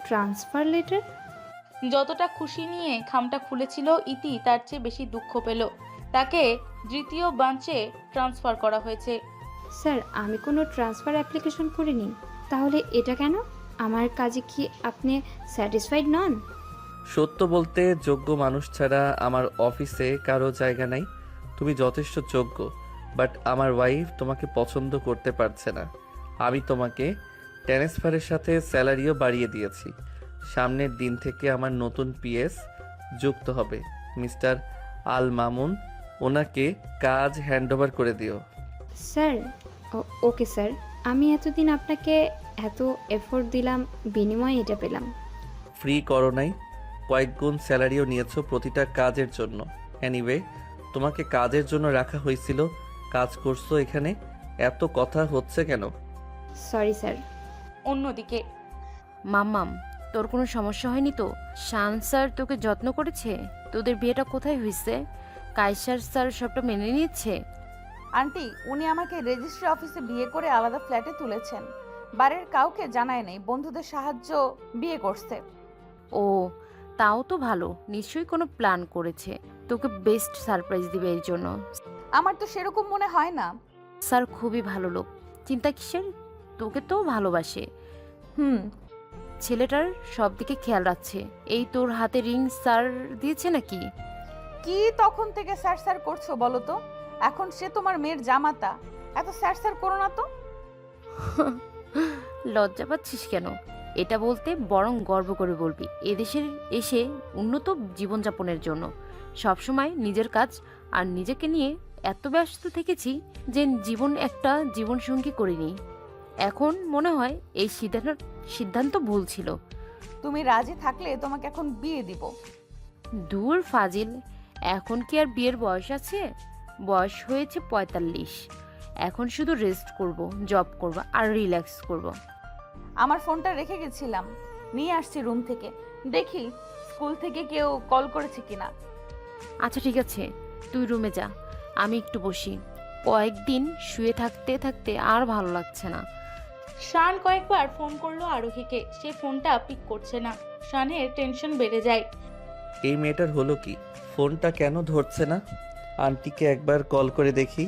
Transfer letter? যতটা খুশি নিয়ে খামটা খুলেছিল ইতি তার চেয়ে বেশি দুঃখ পেল। তাকে দ্বিতীয় ব্রাঞ্চে ট্রান্সফার করা হয়েছে। স্যার আমি কোনো ট্রান্সফার অ্যাপ্লিকেশন করিনি, তাহলে এটা কেন? আমার কাজে কি আপনি স্যাটিসফাইড নন? সত্য বলতে যোগ্য মানুষ ছাড়া আমার অফিসে কারো জায়গা নাই। তুমি যথেষ্ট যোগ্য, বাট আমার ওয়াইফ তোমাকে পছন্দ করতে পারছে না। আমি তোমাকে ট্রান্সফারের সাথে স্যালারিও বাড়িয়ে দিয়েছি। সামনের দিন থেকে আমার নতুন পিএস যুক্ত হবে, মিস্টার আল মামুন। ওনাকে কাজ হ্যান্ডওভার করে দিও। Sir okay sir. আমি এতদিন আপনাকে এত এফোর্ট দিলাম, বিনিময়ে এটা পেলাম। ফ্রি করো নাই, কয়েক গুণ স্যালারিও নিয়েছো প্রতিটা কাজের জন্য। এনিওয়ে, তোমাকে কাজের জন্য রাখা হয়েছিল, কাজ করছো এখানে। এত কথা হচ্ছে কেন? Sorry sir. অন্যদিকে মাম্মাম, তোর কোনো সমস্যা হয়নি তো? শান স্যার তোকে যত্ন করেছে? তোদের বিয়েটা কোথায় হয়েছে? কায়সার স্যার সবটা মেনে নিচ্ছে? আন্টি, উনি আমাকে রেজিস্ট্রি অফিসে বিয়ে করে আলাদা ফ্ল্যাটে তুলেছেন। বাড়ির কাউকে জানায় নাই, বন্ধুদের সাহায্য বিয়ে করছে। ও, তাও তো ভালো। নিশ্চয়ই কোনো প্ল্যান করেছে, তোকে বেস্ট সারপ্রাইজ দিবে এর জন্য। আমার তো সেরকম মনে হয় না। স্যার খুবই ভালো লোক, চিন্তা কিসের? তোকে তো ভালোবাসে। ছেলেটার সব দিকে খেয়াল রাখছে। এই তোর হাতে রিং স্যার দিয়েছে নাকি? কি তখন থেকে স্যার স্যার করছো বলো তো? এখন সে তোমার মেয়ের জামাতা, এত স্যার স্যার করো না তো। লজ্জা পাচ্ছিস কেন? এটা বলতে বরং গর্ব করে বলবি। এদেশের এসে উন্নত জীবনযাপনের জন্য সবসময় নিজের কাজ আর নিজেকে নিয়ে এত ব্যস্ত থেকেছি যে একটা জীবনসঙ্গী করিনি। এখন মনে হয় এই সিদ্ধান্ত ভুল ছিল। তুমি রাজি থাকলে তোমাকে এখন বিয়ে দিব। দূর ফাজিল, এখন কি আর বিয়ের বয়স আছে? বয়স হয়েছে 45। এখন শুধু রেস্ট করব, জব করব আর রিল্যাক্স করব। আমার ফোনটা রেখে গেছিলাম, নিয়ে আসছি রুম থেকে। দেখি স্কুল থেকে কেউ কল করেছে কিনা। আচ্ছা ঠিক আছে, তুই রুমে যা, আমি একটু বসি। কয়েকদিন শুয়ে থাকতে থাকতে আর ভালো লাগছে না। শান কয়েকবার ফোন করলো আরোহীকে, সে ফোনটা পিক করছে না। শানের টেনশন বেড়ে যায়। এই মেয়েটার হলো কি? ফোনটা কেন ধরছে না? আন্টিকে একবার কল করে দেখি।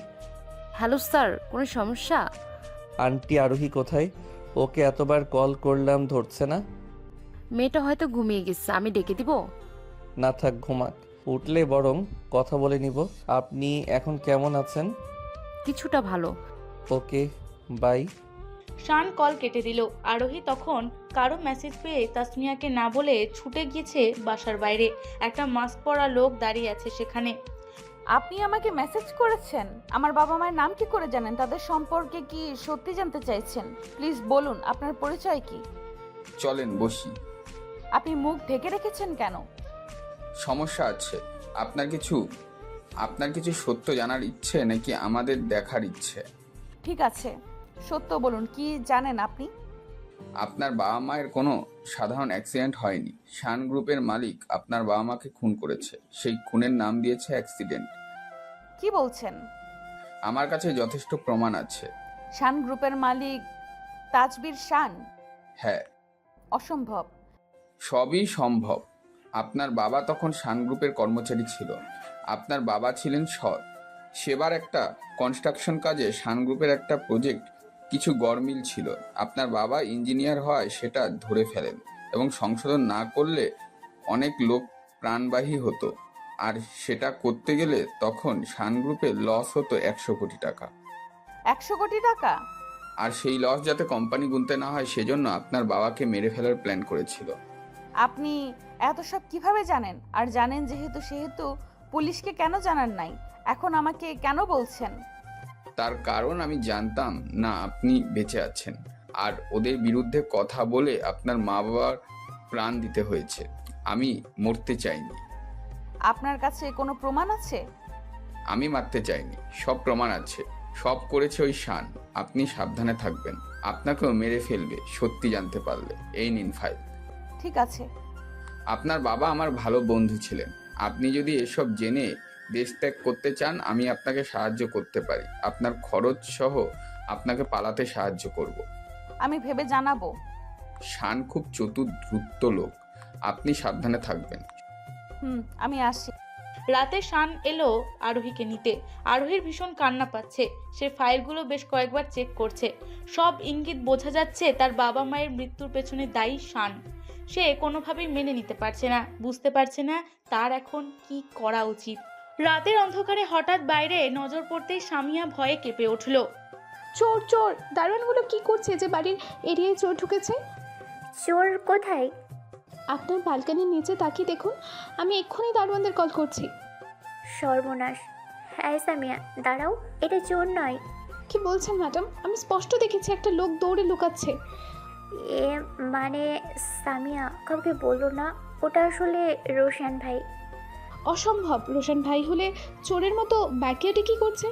হ্যালো স্যার, কোনো সমস্যা? আন্টি, আরোহী কোথায়? ওকে এতবার কল করলাম, ধরছে না। মেয়েটা হয়তো ঘুমিয়ে গেছে, আমি ডেকে দিব? না থাক, ঘুমাক। উঠলে বরং কথা বলে নিব। আপনি এখন কেমন আছেন? কিছুটা ভালো। ওকে, বাই। শান কল কেটে দিল। আরোহী তখন কারো মেসেজ পেয়ে তাসমিয়াকে না বলে ছুটে গিয়েছে বাসার বাইরে। একটা মাস্ক পরা লোক দাঁড়িয়ে আছে সেখানে। আপনি আমাকে মেসেজ করেছেন? আমার বাবা মায়ের নাম কি করে জানেন? তাদের সম্পর্কে কি সত্যি জানতে চাইছেন? প্লিজ বলুন, আপনার পরিচয় কি? চলেন বসি। আপনি মুখ ঢেকে রেখেছেন কেন? সমস্যা আছে, আপনার কিছু সত্য জানার ইচ্ছে নাকি আমাদের দেখার ইচ্ছে? ঠিক আছে, সত্য বলুন, কি জানেন আপনি? আপনার বাবা মায়ের কোনো সাধারণ অ্যাক্সিডেন্ট হয়নি। শান গ্রুপের মালিক আপনার বাবা মাকে খুন করেছে। সেই খুনের নাম দিয়েছে অ্যাক্সিডেন্ট। কি বলছেন? আমার কাছে যথেষ্ট প্রমাণ আছে। শান গ্রুপের মালিক তাজবীর শান? হ্যাঁ, অসম্ভব। সবই সম্ভব। আপনার বাবা তখন শান গ্রুপের কর্মচারী ছিল। আপনার বাবা ছিলেন সৎ। সেবার একটা কনস্ট্রাকশন কাজে শান গ্রুপের একটা প্রজেক্ট কিছু গড়মিল ছিল। আপনার বাবা ইঞ্জিনিয়ার হওয়ায় সেটা ধরে ফেলেন এবং সংশোধন না করলে অনেক লোক প্রাণবাহী হতো। আর সেটা করতে গেলে তখন শান গ্রুপের লস হতো 100 কোটি টাকা। 100 কোটি টাকা? আর সেই লস যাতে কোম্পানি গুনতে না হয় সেজন্য আপনার বাবাকে মেরে ফেলার প্ল্যান করেছিল। আপনি এত সব কিভাবে জানেন? আর জানেন সেহেতু পুলিশকে কেন জানান নাই? এখন আমাকে কেন বলছেন? তার কারণ আমি জানতাম না আপনি বেঁচে আছেন, আর ওদের বিরুদ্ধে কথা বলে আপনার মা বাবার প্রাণ দিতে হয়েছে। আমি মরতে চাইনি। আপনার কাছে কোনো প্রমাণ আছে? আমি মারতে চাইনি, সব প্রমাণ আছে। সব করেছে ওই শান। আপনি সাবধানে থাকবেন, আপনাকেও মেরে ফেলবে সত্যি জানতে পারলে। এই নিন ফাইল। ঠিক আছে। আপনার বাবা আমার ভালো বন্ধু ছিলেন। আপনি যদি এসব জেনে দেশ ত্যাগ করতে চান আমি আপনাকে সাহায্য করতে পারি। আপনার খরচ সহ আপনাকে পালাতে সাহায্য করব। আমি ভেবে জানাবো। শান খুব চতুর ধূর্ত লোক, আপনি সাবধানে থাকবেন। আমি আসি। রাতে শান এলো আরোহীকে নিতে। আরোহীর ভীষণ কান্না পাচ্ছে। সে ফাইলগুলো বেশ কয়েকবার চেক করছে। সব ইঙ্গিত বোঝা যাচ্ছে তার বাবা মায়ের মৃত্যুর পেছনে দায়ী শান। সে কোনোভাবেই মেনে নিতে পারছে না, বুঝতে পারছে না তার এখন কি করা উচিত। রাতের অন্ধকারে হঠাৎ বাইরে নজর পড়তেই সামিয়া ভয়ে কেঁপে উঠল। চোর চোর! দারোয়ানগুলো কি করছে যে বাড়ির এরিয়ায় চোর ঢুকেছে? চোর কোথায়? আপনার ব্যালকনির নিচে তাকিয়ে দেখুন। আমি এক্ষুনি দারোয়ানদের কল করছি। সর্বনাশ! হ্যাঁ সামিয়া, দাঁড়াও, এটা চোর নয়। কি বলছেন ম্যাডাম? আমি স্পষ্ট দেখেছি একটা লোক দৌড়ে লুকাচ্ছে। এ মানে সামিয়া, কাউকে বললো না। ওটা আসলে রোশন ভাই। অসম্ভব! রোশন ভাই হলে চোরের মতো ব্যাকইয়ার্ডে কি করছে?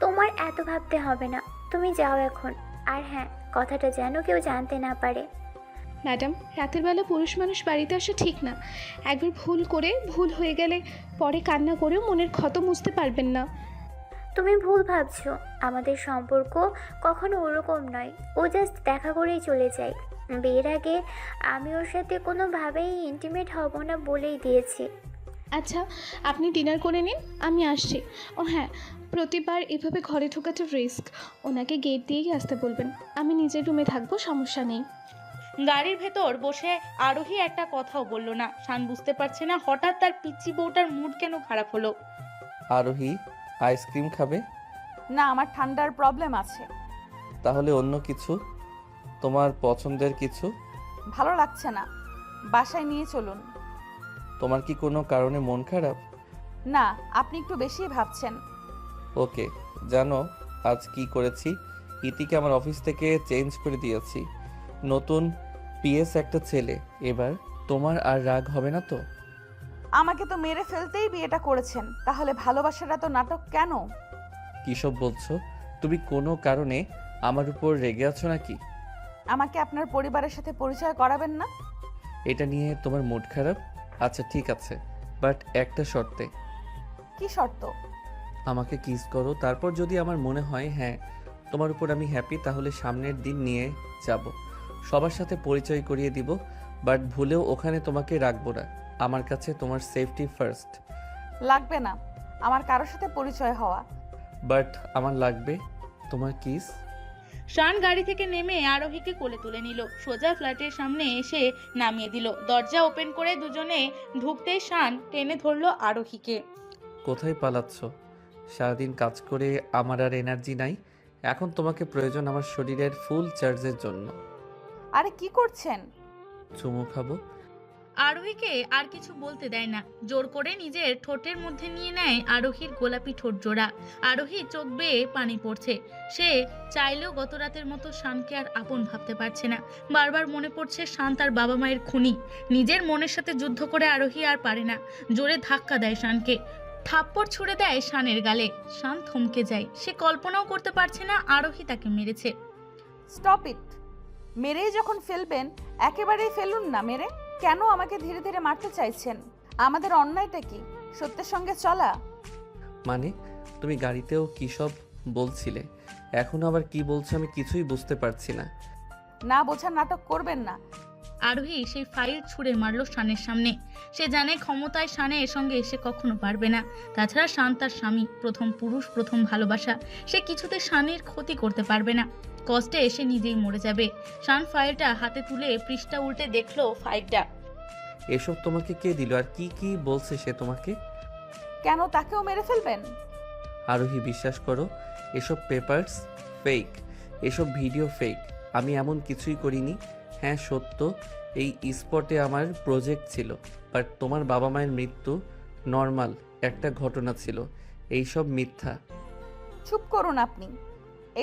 তোমার এত ভাবতে হবে না, তুমি যাও এখন। আর হ্যাঁ, কথাটা যেন কেউ জানতে না পারে। ম্যাডাম, রাতের বেলা পুরুষ মানুষ বাড়িতে আসা ঠিক না। একবার ভুল হয়ে গেলে পরে কান্না করেও মনের ক্ষত মুছতে পারবেন না। তুমি ভুল ভাবছো। আমাদের সম্পর্ক কখনো ওরকম নয়। ও জাস্ট দেখা করেই চলে যায়। বিয়ের আগে আমি ওর সাথে কোনোভাবেই ইন্টিমেট হব না বলেই দিয়েছি। আচ্ছা, আপনি ডিনার করে নিন, আমি আসছি। ও হ্যাঁ, প্রতিবার এভাবে ঘরে ঢোকাটা রিস্ক। ওনাকে গেট দিয়েই আসতে বলবেন। আমি নিজের রুমে থাকবো, সমস্যা নেই। গাড়ির ভেতর বসে আরোহী একটা কথাও বলল না। শান বুঝতে পারছে না হঠাৎ তার পিচ্চি বউটার মুড কেন খারাপ হলো। আরোহী, আইসক্রিম খাবে? না, আমার ঠান্ডার প্রবলেম আছে। তাহলে অন্য কিছু, তোমার পছন্দের কিছু? ভালো লাগছে না, বাসায় নিয়ে চলুন। তোমার কি কোনো কারণে মন খারাপ? না, আপনি একটু বেশিই ভাবছেন। ওকে, জানো আজ কি করেছি? ইতিকে আমার অফিস থেকে চেঞ্জ করে দিয়েছি। নতুন পিএস একটা ছেলে। এবার তোমার আর রাগ হবে না তো? আমাকে তো মেরে ফেলতেই বিয়েটা করেছেন, তাহলে ভালোবাসাটা তো নাটক কেন? কিসব বলছো? তুমি কোনো কারণে আমার উপর রেগে আছো নাকি? আমাকে আপনার পরিবারের সাথে পরিচয় করাবেন না? এটা নিয়ে তোমার মুড খারাপ? আচ্ছা ঠিক আছে, বাট একটা শর্তে। কি শর্ত? আমাকে কিস করো, তারপর যদি আমার মনে হয় হ্যাঁ তোমার উপর আমি হ্যাপি, তাহলে সামনের দিন নিয়ে যাব, সবার সাথে পরিচয় করিয়ে দিব, বাট ভুলেও ওখানে তোমাকে রাখবো না। আমার কাছে তোমার সেফটি ফার্স্ট। লাগবে না আমার কারোর সাথে পরিচয় হওয়া। বাট আমার লাগবে তোমার কিস। শান গাড়ি থেকে নেমে আরোহীকে কোলে তুলে নিল। সোজা ফ্ল্যাটের সামনে এসে নামিয়ে দিল। দরজা ওপেন করে দুজনে ঢুকতেই শান টেনে ধরলো আরোহীকে। কোথায় পালাচ্ছ? সারাদিন কাজ করে আমার আর এনার্জি নাই। এখন তোমাকে প্রয়োজন আমার শরীরের ফুল চার্জের জন্য। আরে কি করছেন? চুমু খাবো। আরোহীকে আর কিছু বলতে দেয় না, জোর করে নিজের ঠোঁটের মধ্যে নিয়ে নেয় আরোহীর গোলাপি ঠোঁট জোড়া। আরোহী চোখ বেয়ে পানি পড়ছে। সে চাইলেও গত রাতের মতো শানকে আর আপন ভাবতে পারছে না। বারবার মনে পড়ছে শান তার বাবা মায়ের খুনি। নিজের মনের সাথে যুদ্ধ করে আরোহী আর পারে না, জোরে ধাক্কা দেয় শানকে, থাপ্পড় ছুড়ে দেয় শানের গালে। শান থমকে যায়, সে কল্পনাও করতে পারছে না আরোহী তাকে মেরেছে। Stop it. মেরেই যখন ফেলবেন একেবারেই ফেলুন না মেরে। কেন আমাকে ধীরে ধীরে মারতে চাইছেন? আমাদের অন্যায়টা কি? সত্যের সঙ্গে চলা? মানে তুমি গাড়িতেও কী সব বলছিলে, এখন আবার কি বলছো আমি কিছুই বুঝতে পারছি না। না বোঝার নাটক করবেন না। আরোহী সেই ফাইল ছুঁড়ে মারল শানের সামনে। সে জানে ক্ষমতায় শানের সঙ্গে এসে কখনো পারবে না। তাছাড়া শান তার স্বামী, প্রথম পুরুষ, প্রথম ভালোবাসা। সে কিছুতে শানের ক্ষতি করতে পারবে না। কষ্টে এসে নিজেই মরে যাবে। শান ফাইলটা হাতে তুলে পৃষ্ঠা উল্টে দেখলো ফাইলটা। এসব তোমাকে কে দিল আর কি কি বলছে সে তোমাকে? কেন তাকেও মেরে ফেলবেন? আরোহী বিশ্বাস করো, এসব পেপারস ফেক, এসব ভিডিও ফেক। আমি এমন কিছুই করিনি। হ্যাঁ সত্য, এই স্পটে আমার প্রজেক্ট ছিল, বাট তোমার বাবা মায়ের মৃত্যু নর্মাল একটা ঘটনা ছিল। এইসব মিথ্যা। চুপ করুন আপনি।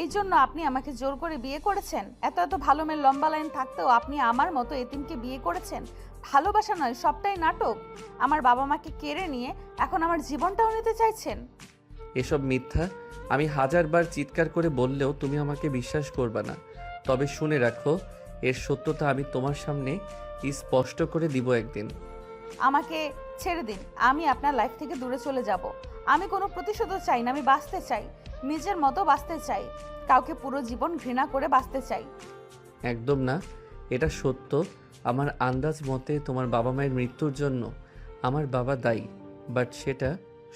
এই জন্য আপনি আমাকে জোর করে বিয়ে করেছেন? এত এত ভালো মেয়ের লম্বা লাইন থাকতেও আপনি আমার মতো এতিমকে বিয়ে করেছেন? ভালোবাসা নয়, সবটাই নাটক। আমার বাবা মাকে কেড়ে নিয়ে এখন আমার জীবনটাও নিতে চাইছেন? এসব মিথ্যা। আমি হাজারবার চিৎকার করে বললেও তুমি আমাকে বিশ্বাস করবে না। তবে শুনে রাখো, এর সত্যতা আমি তোমার সামনে স্পষ্ট করে দিব একদিন। আমাকে ছেড়ে দিন। আমি আপনার লাইফ থেকে দূরে চলে যাব। আমি কোনো প্রতিশোধও চাই না। আমি বাঁচতে চাই, নিজের মতো বাঁচতে চাই। কাউকে পুরো জীবন ঘৃণা করে বাঁচতে চাই। একদম না, এটা সত্য। আমার আন্দাজ মতে তোমার বাবা মায়ের মৃত্যুর জন্য আমার বাবা দায়ী, বাট সেটা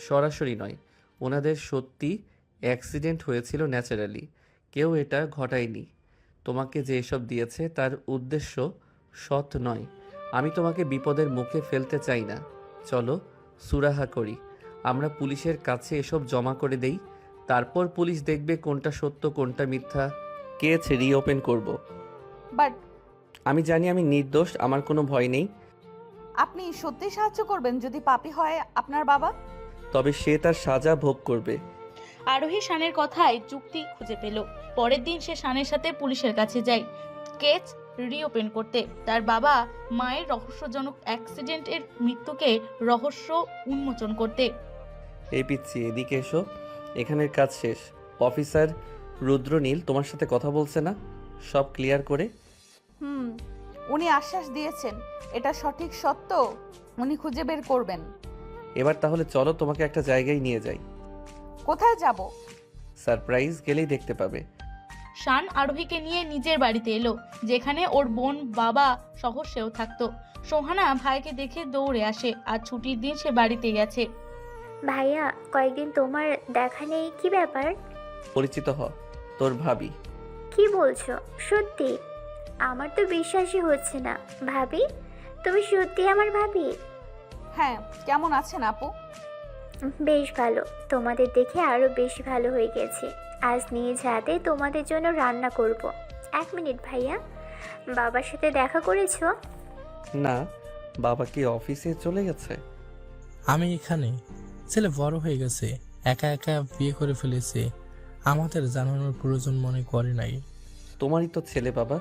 সরাসরি নয়। ওনাদের সত্যি অ্যাক্সিডেন্ট হয়েছিল ন্যাচারালি, কেউ এটা ঘটায়নি। তোমাকে যে এসব দিয়েছে তার উদ্দেশ্য সৎ নয়। আমি তোমাকে বিপদের মুখে ফেলতে চাই না। চলো সুরাহা করি, আমরা পুলিশের কাছে এসব জমা করে দেই। তারপর পুলিশ দেখবে কোনটা সত্য কোনটা মিথ্যা। কেস রিওপেন করব। বাট আমি জানি আমি নির্দোষ, আমার কোনো ভয় নেই। আপনি সত্যি সাহায্য করবেন যদি পাপী হয় আপনার বাবা? তবে সে তার সাজা ভোগ করবে। আরোহী শানের কথায় যুক্তি খুঁজে পেল। পরের দিন সে শানের সাথে পুলিশের কাছে যায় কেস রিওপেন করতে, তার বাবা মায়ের রহস্যজনক অ্যাক্সিডেন্টের মৃত্যুকে রহস্য উন্মোচন করতে। এই পিচ্ছি, এদিকে এসো, এখানের কাজ শেষ। অফিসার রুদ্রনীল তোমার সাথে কথা বলছে না সব ক্লিয়ার করে? উনি আশ্বাস দিয়েছেন এটা সঠিক সত্য উনি খুঁজে বের করবেন। এবার তাহলে চলো তোমাকে একটা জায়গায় নিয়ে যাই। কোথায় যাব? সারপ্রাইজ, গেলেই দেখতে পাবে। শান আরোহীকে নিয়ে নিজের বাড়িতে এলো, যেখানে ওর বোন, বাবা সহ সেও থাকতো। সোহানা ভাইকে দেখে দৌড়ে আসে, আর ছুটির দিন সে বাড়িতে গেছে। ভাইয়া, কয়েকদিন তোমার দেখা নেই, কি ব্যাপার? পরিচিত হ, তোর ভাবি। কি বলছো? সত্যি? আমার তো বিশ্বাসই হচ্ছে না। ভাবি? তুমি সত্যি আমার ভাবি? হ্যাঁ। কেমন আছেন আপু? বেশ ভালো। তোমাদের দেখে আরো বেশি ভালো হয়ে গেছে। আজ নিজ হাতে তোমাদের জন্য রান্না করব। 1 মিনিট ভাইয়া, বাবার সাথে দেখা করেছো? না, বাবা কি অফিসে চলে গেছে? আমি এখানে। ছেলে বড় হয়ে গেছে, একা একা বিয়ে করে ফেলেছে, আমাদের জানানোর প্রয়োজন মনে করে নাই। তোমারই তো ছেলে বাবা,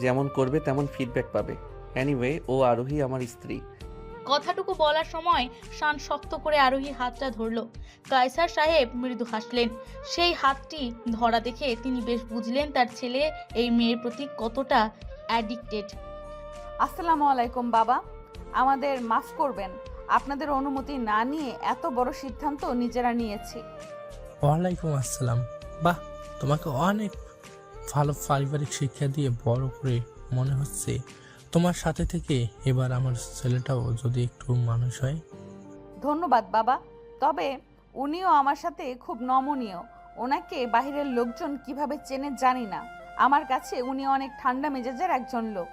যেমন করবে তেমন ফিডব্যাক পাবে। এনিওয়ে, ও আরোহী আমার স্ত্রী। কথাটুকু বলার সময় শান শক্ত করে আরোহীর হাতটা ধরল। কায়সার সাহেব মৃদু হাসলেন। সেই হাতটি ধরা দেখে তিনি বেশ বুঝলেন তার ছেলে এই মেয়ের প্রতি কতটা অ্যাডিক্টেড। আসসালামু আলাইকুম বাবা। আমাদের মাফ করবেন, আপনাদের অনুমতি না নিয়ে এত বড় সিদ্ধান্ত নিজেরা নিয়েছি। ওয়ালাইকুম আসসালাম। বাহ, তোমাকে অনেক ভালো পারিবারিক শিক্ষা দিয়ে বড় করে মনে হচ্ছে। তোমার সাথে থেকে এবার আমার ছেলেটাও যদি একটু মানুষ হয়। ধন্যবাদ বাবা। তবে উনিও আমার সাথে খুব নমনীয়। ওনাকে বাহিরের লোকজন কিভাবে চেনে জানি না। আমার কাছে উনি অনেক ঠান্ডা মেজাজের একজন লোক।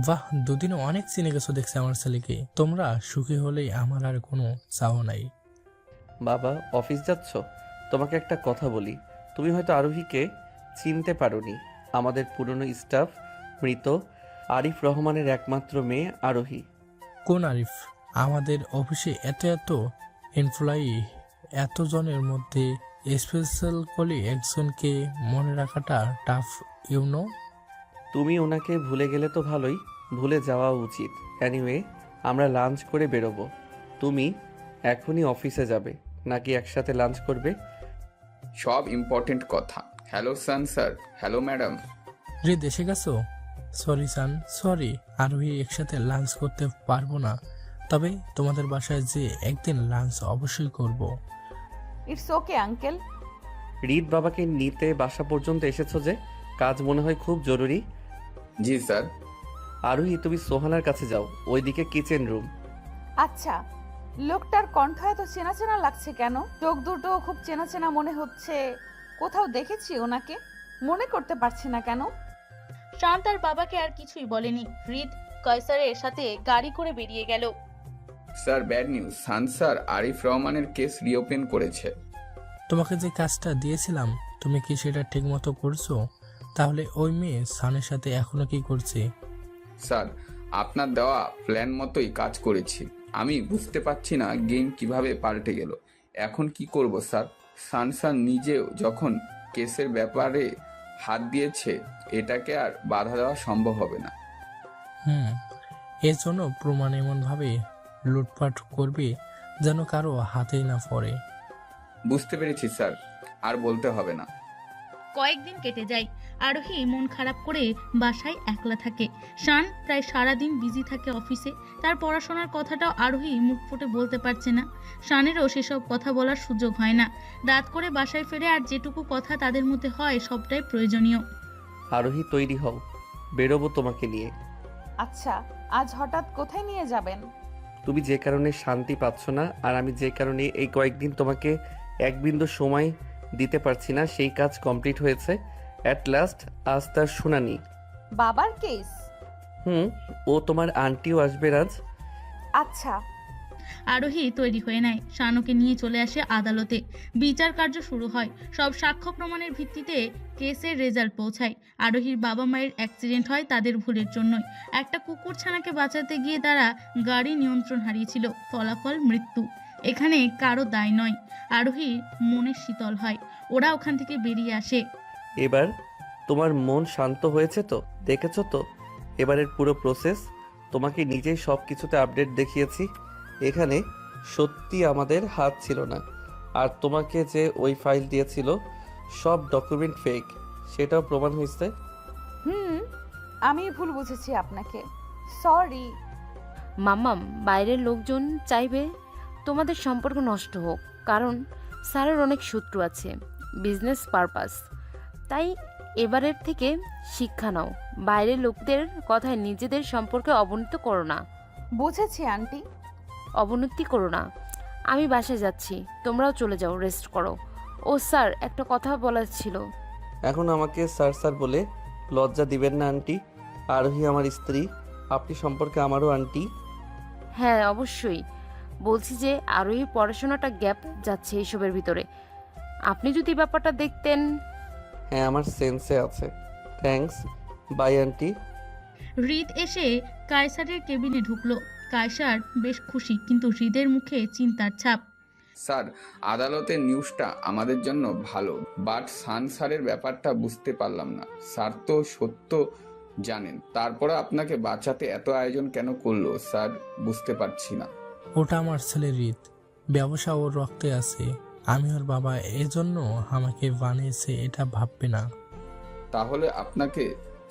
বাহ, দুদিনে অনেক চিনে গেছো দেখছি আমার ছেলেকে। তোমরা সুখী হলেই আমার আর কোনো চাও নাই। বাবা অফিস যাচ্ছ? তোমাকে একটা কথা বলি, তুমি হয়তো আরোহীকে চিনতে পারোনি। আমাদের পুরনো স্টাফ মৃত আরিফ রহমানের একমাত্র মেয়ে আরোহী। কোন আরিফ? আমাদের অফিসে এত এমপ্লয়ি, এতজনের মধ্যে স্পেশাল করে একজনকে মনে রাখাটা টাফ, ইউনো। তুমি ওনাকে ভুলে গেলে তো ভালোই, ভুলে যাওয়া উচিত। অ্যানিওয়ে, আমরা লাঞ্চ করে বেরোবো। তুমি এখনই অফিসে যাবে নাকি একসাথে লাঞ্চ করবে? সব ইম্পর্টেন্ট কথা। হ্যালো সান স্যার, হ্যালো ম্যাডাম। রিদ এসে গেছো? সরি সান, সরি। আরোহী একসাথে লাঞ্চ করতে পারবো না, তবে তোমাদের বাসায় যে একদিন লাঞ্চ অবশ্যই করব। It's okay uncle. রিদ বাবাকে নিতে বাসা পর্যন্ত এসেছো যে? কাজ মনে হয় খুব জরুরি। জি স্যার। আরোহী, তুমি সোহানার কাছে যাও, ওইদিকে কিচেন রুম। আচ্ছা, লোকটার কণ্ঠ এত চেনা চেনা লাগছে কেন? চোখ দুটো খুব চেনা চেনা মনে হচ্ছে। কোথাও দেখেছি ওনাকে, মনে করতে পারছি না কেন। শান তার বাবাকে আর কিছুই বলেনি। হৃদ কয়সারের সাথে গাড়ি করে বেরিয়ে গেল। Sir, bad news. সান স্যার আরিফ রহমানের কেস রিওপেন করেছে। তোমাকে যে কাজটা দিয়েছিলাম, তুমি কি সেটা ঠিক মতো করছো? তাহলে ওই মেয়ে সানের সাথে এখনো কি করছে? স্যার, আপনার দেওয়া প্ল্যান মতোই কাজ করেছি। আমি বুঝতে পারছি না গেম কিভাবে পাল্টে গেল। এখন কি করব স্যার? সান স্যার নিজেও যখন কেসের ব্যাপারে হাত দিয়েছে, এটাকে আর বাধা দেওয়া সম্ভব হবে না। এর জন্য প্রমাণ এমনভাবে লুটপাট করবে যেন কারো হাতেই না পড়ে। বুঝতে পেরেছি স্যার, আর বলতে হবে না। কয়েকদিন কেটে যায়। আরোহী মন খারাপ করে বাসায় একলা থাকে। শান প্রায় সারাদিন বিজি থাকে অফিসে। তার পড়াশোনার কথাটাও আরোহী মুখ ফুটে বলতে পারছে না। শানেরও সেসব কথা বলার সুযোগ হয় না। রাত করে বাসায় ফিরে আর যেটুকু কথা তাদের মধ্যে হয় সবটাই প্রয়োজনীয়। আরোহী, তৈরি হও, বেরোবো তোমাকে নিয়ে। আচ্ছা, আজ হঠাৎ কোথায় নিয়ে যাবেন? তুমি যে কারণে শান্তি পাচ্ছ না, আর আমি যে কারণে এই কয়েকদিন তোমাকে এক বিন্দু সময় দিতে পারছি না, সেই কাজ কমপ্লিট হয়েছে। অ্যাট লাস্ট আজ তার শুনানি। বাবার কেস? ও তোমার আন্টিও আসবে রাজ। আচ্ছা। আরোহী তৈরি হয়ে নেয়। শানুকে নিয়ে চলে আসে আদালতে। বিচার কার্য শুরু হয়। সব সাক্ষ্য প্রমাণের ভিত্তিতে কেসের রেজাল্ট পৌঁছায়। আরোহীর বাবা মায়ের অ্যাক্সিডেন্ট হয় তাদের ভুলের জন্যই। একটা কুকুর ছানাকে বাঁচাতে গিয়ে তারা গাড়ি নিয়ন্ত্রণ হারিয়েছিল, ফলাফল মৃত্যু। এখানে কারো দায় নয়। আরোহীর মনে শীতল হয়। ওরা ওখান থেকে বেরিয়ে আসে। এবার তোমার মন শান্ত হয়েছে তো? দেখেছো তো এবারের পুরো প্রসেস? তোমাকে নিজেই সব কিছুতে আপডেট দেখিয়েছি। এখানে সত্যি আমাদের হাত ছিল না। আর তোমাকে যে ওই ফাইল দিয়েছিল সব ডকুমেন্ট ফেক, সেটাও প্রমাণ হয়েছে। আমি ভুল বুঝেছি আপনাকে, সরি। মাম্মাম, বাইরের লোকজন চাইবে তোমাদের সম্পর্ক নষ্ট হোক, কারণ স্যারের অনেক শত্রু আছে, বিজনেস পারপাস। তাই এবারের থেকে শিক্ষা নাও, বাইরের লোকদের কথায় নিজেদের সম্পর্কে অবনতি করো না। বুঝেছি আন্টি। অবনতি করো না। আমি বাসায় যাচ্ছি, তোমরাও চলে যাও, রেস্ট করো। ও স্যার, একটা কথা বলার ছিল। এখন আমাকে স্যার স্যার বলে লজ্জা দিবেন না আন্টি। আরোহী আমার স্ত্রী, আপনি সম্পর্কে আমারও আন্টি। হ্যাঁ অবশ্যই, বলছি যে আরোহী পড়াশোনাটা গ্যাপ যাচ্ছে এইসবের ভিতরে। আপনি যদি ব্যাপারটা দেখতেন। হ্যাঁ, আমার সেন্সে আছে। Thanks, by aunty. হৃদ এসে কায়সারের কেবিনে ঢুকলো। কায়সার বেশ খুশি, কিন্তু হৃদের মুখে চিন্তার ছাপ। স্যার, আদালতের নিউজটা আমাদের জন্য ভালো, বাট সান স্যারের ব্যাপারটা বুঝতে পারলাম না। স্যার তো সত্য জানেন, তারপরে আপনাকে বাঁচাতে এত আয়োজন কেন করলো স্যার, বুঝতে পারছি না। ওটা আমার ছেলে রিত, ব্যবসা ওর রক্তে আছে। আমি ওর বাবা, এজন্য আমাকে বানিয়েছে, এটা ভাববে না। তাহলে আপনাকে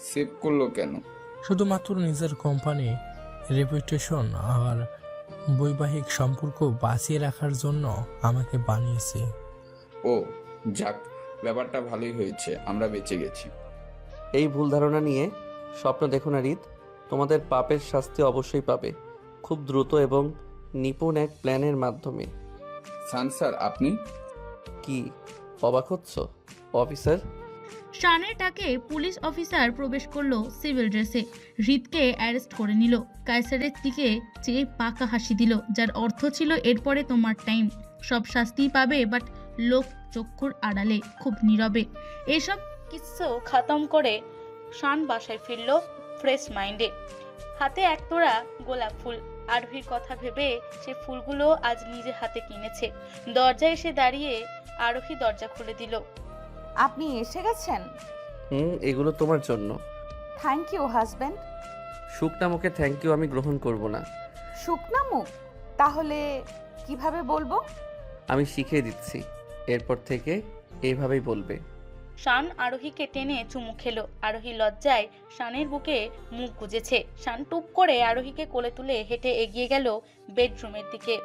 সেভ করলো কেন? শুধুমাত্র নিজের কোম্পানি রেপুটেশন আর বৈবাহিক সম্পর্ক বাঁচিয়ে রাখার জন্য আমাকে বানিয়েছে। ও যাক, ব্যাপারটা ভালোই হয়েছে, আমরা বেঁচে গেছি। এই ভুল ধারণা নিয়ে স্বপ্ন দেখো না রিত, তোমাদের পাপের শাস্তি অবশ্যই পাবে, খুব দ্রুত এবং নিপুণ এক প্ল্যানের মাধ্যমে। সান স্যার, আপনি কি অবাক হচ্ছ অফিসার? শানের ডাকে পুলিশ অফিসার প্রবেশ করলো সিভিল ড্রেসে। হৃদকে অ্যারেস্ট করে নিল। কায়সারের দিকে চেয়ে পাকা হাসি দিল, যার অর্থ ছিল এরপরে তোমার টাইম, সব শাস্তিই পাবে, বাট লোক চক্ষুর আড়ালে, খুব নীরবে। এসব কিছু খতম করে শান বাসায় ফিরল ফ্রেশ মাইন্ডে। হাতে একতোড়া গোলাপ ফুল। আরোহীর কথা ভেবে সে ফুলগুলো আজ নিজে হাতে কিনেছে। দরজায় এসে দাঁড়িয়ে আরোহী দরজা খুলে দিল। আপনি এসে গেছেন? এগুলো তোমার জন্য। Thank you husband. শুকনা মুখে থ্যাংক ইউ আমি গ্রহণ করব না। শুকনা মুখ? তাহলে কিভাবে বলবো? আমি শিখিয়ে দিচ্ছি, এরপর থেকে এইভাবেই বলবে। শান আরোহীকে টেনে চুমু খেলো। আরোহী লজ্জায় শানের বুকে মুখ গুজেছে। শান টুপ করে আরোহীকে কোলে তুলে হেঁটে এগিয়ে গেল বেডরুমের দিকে।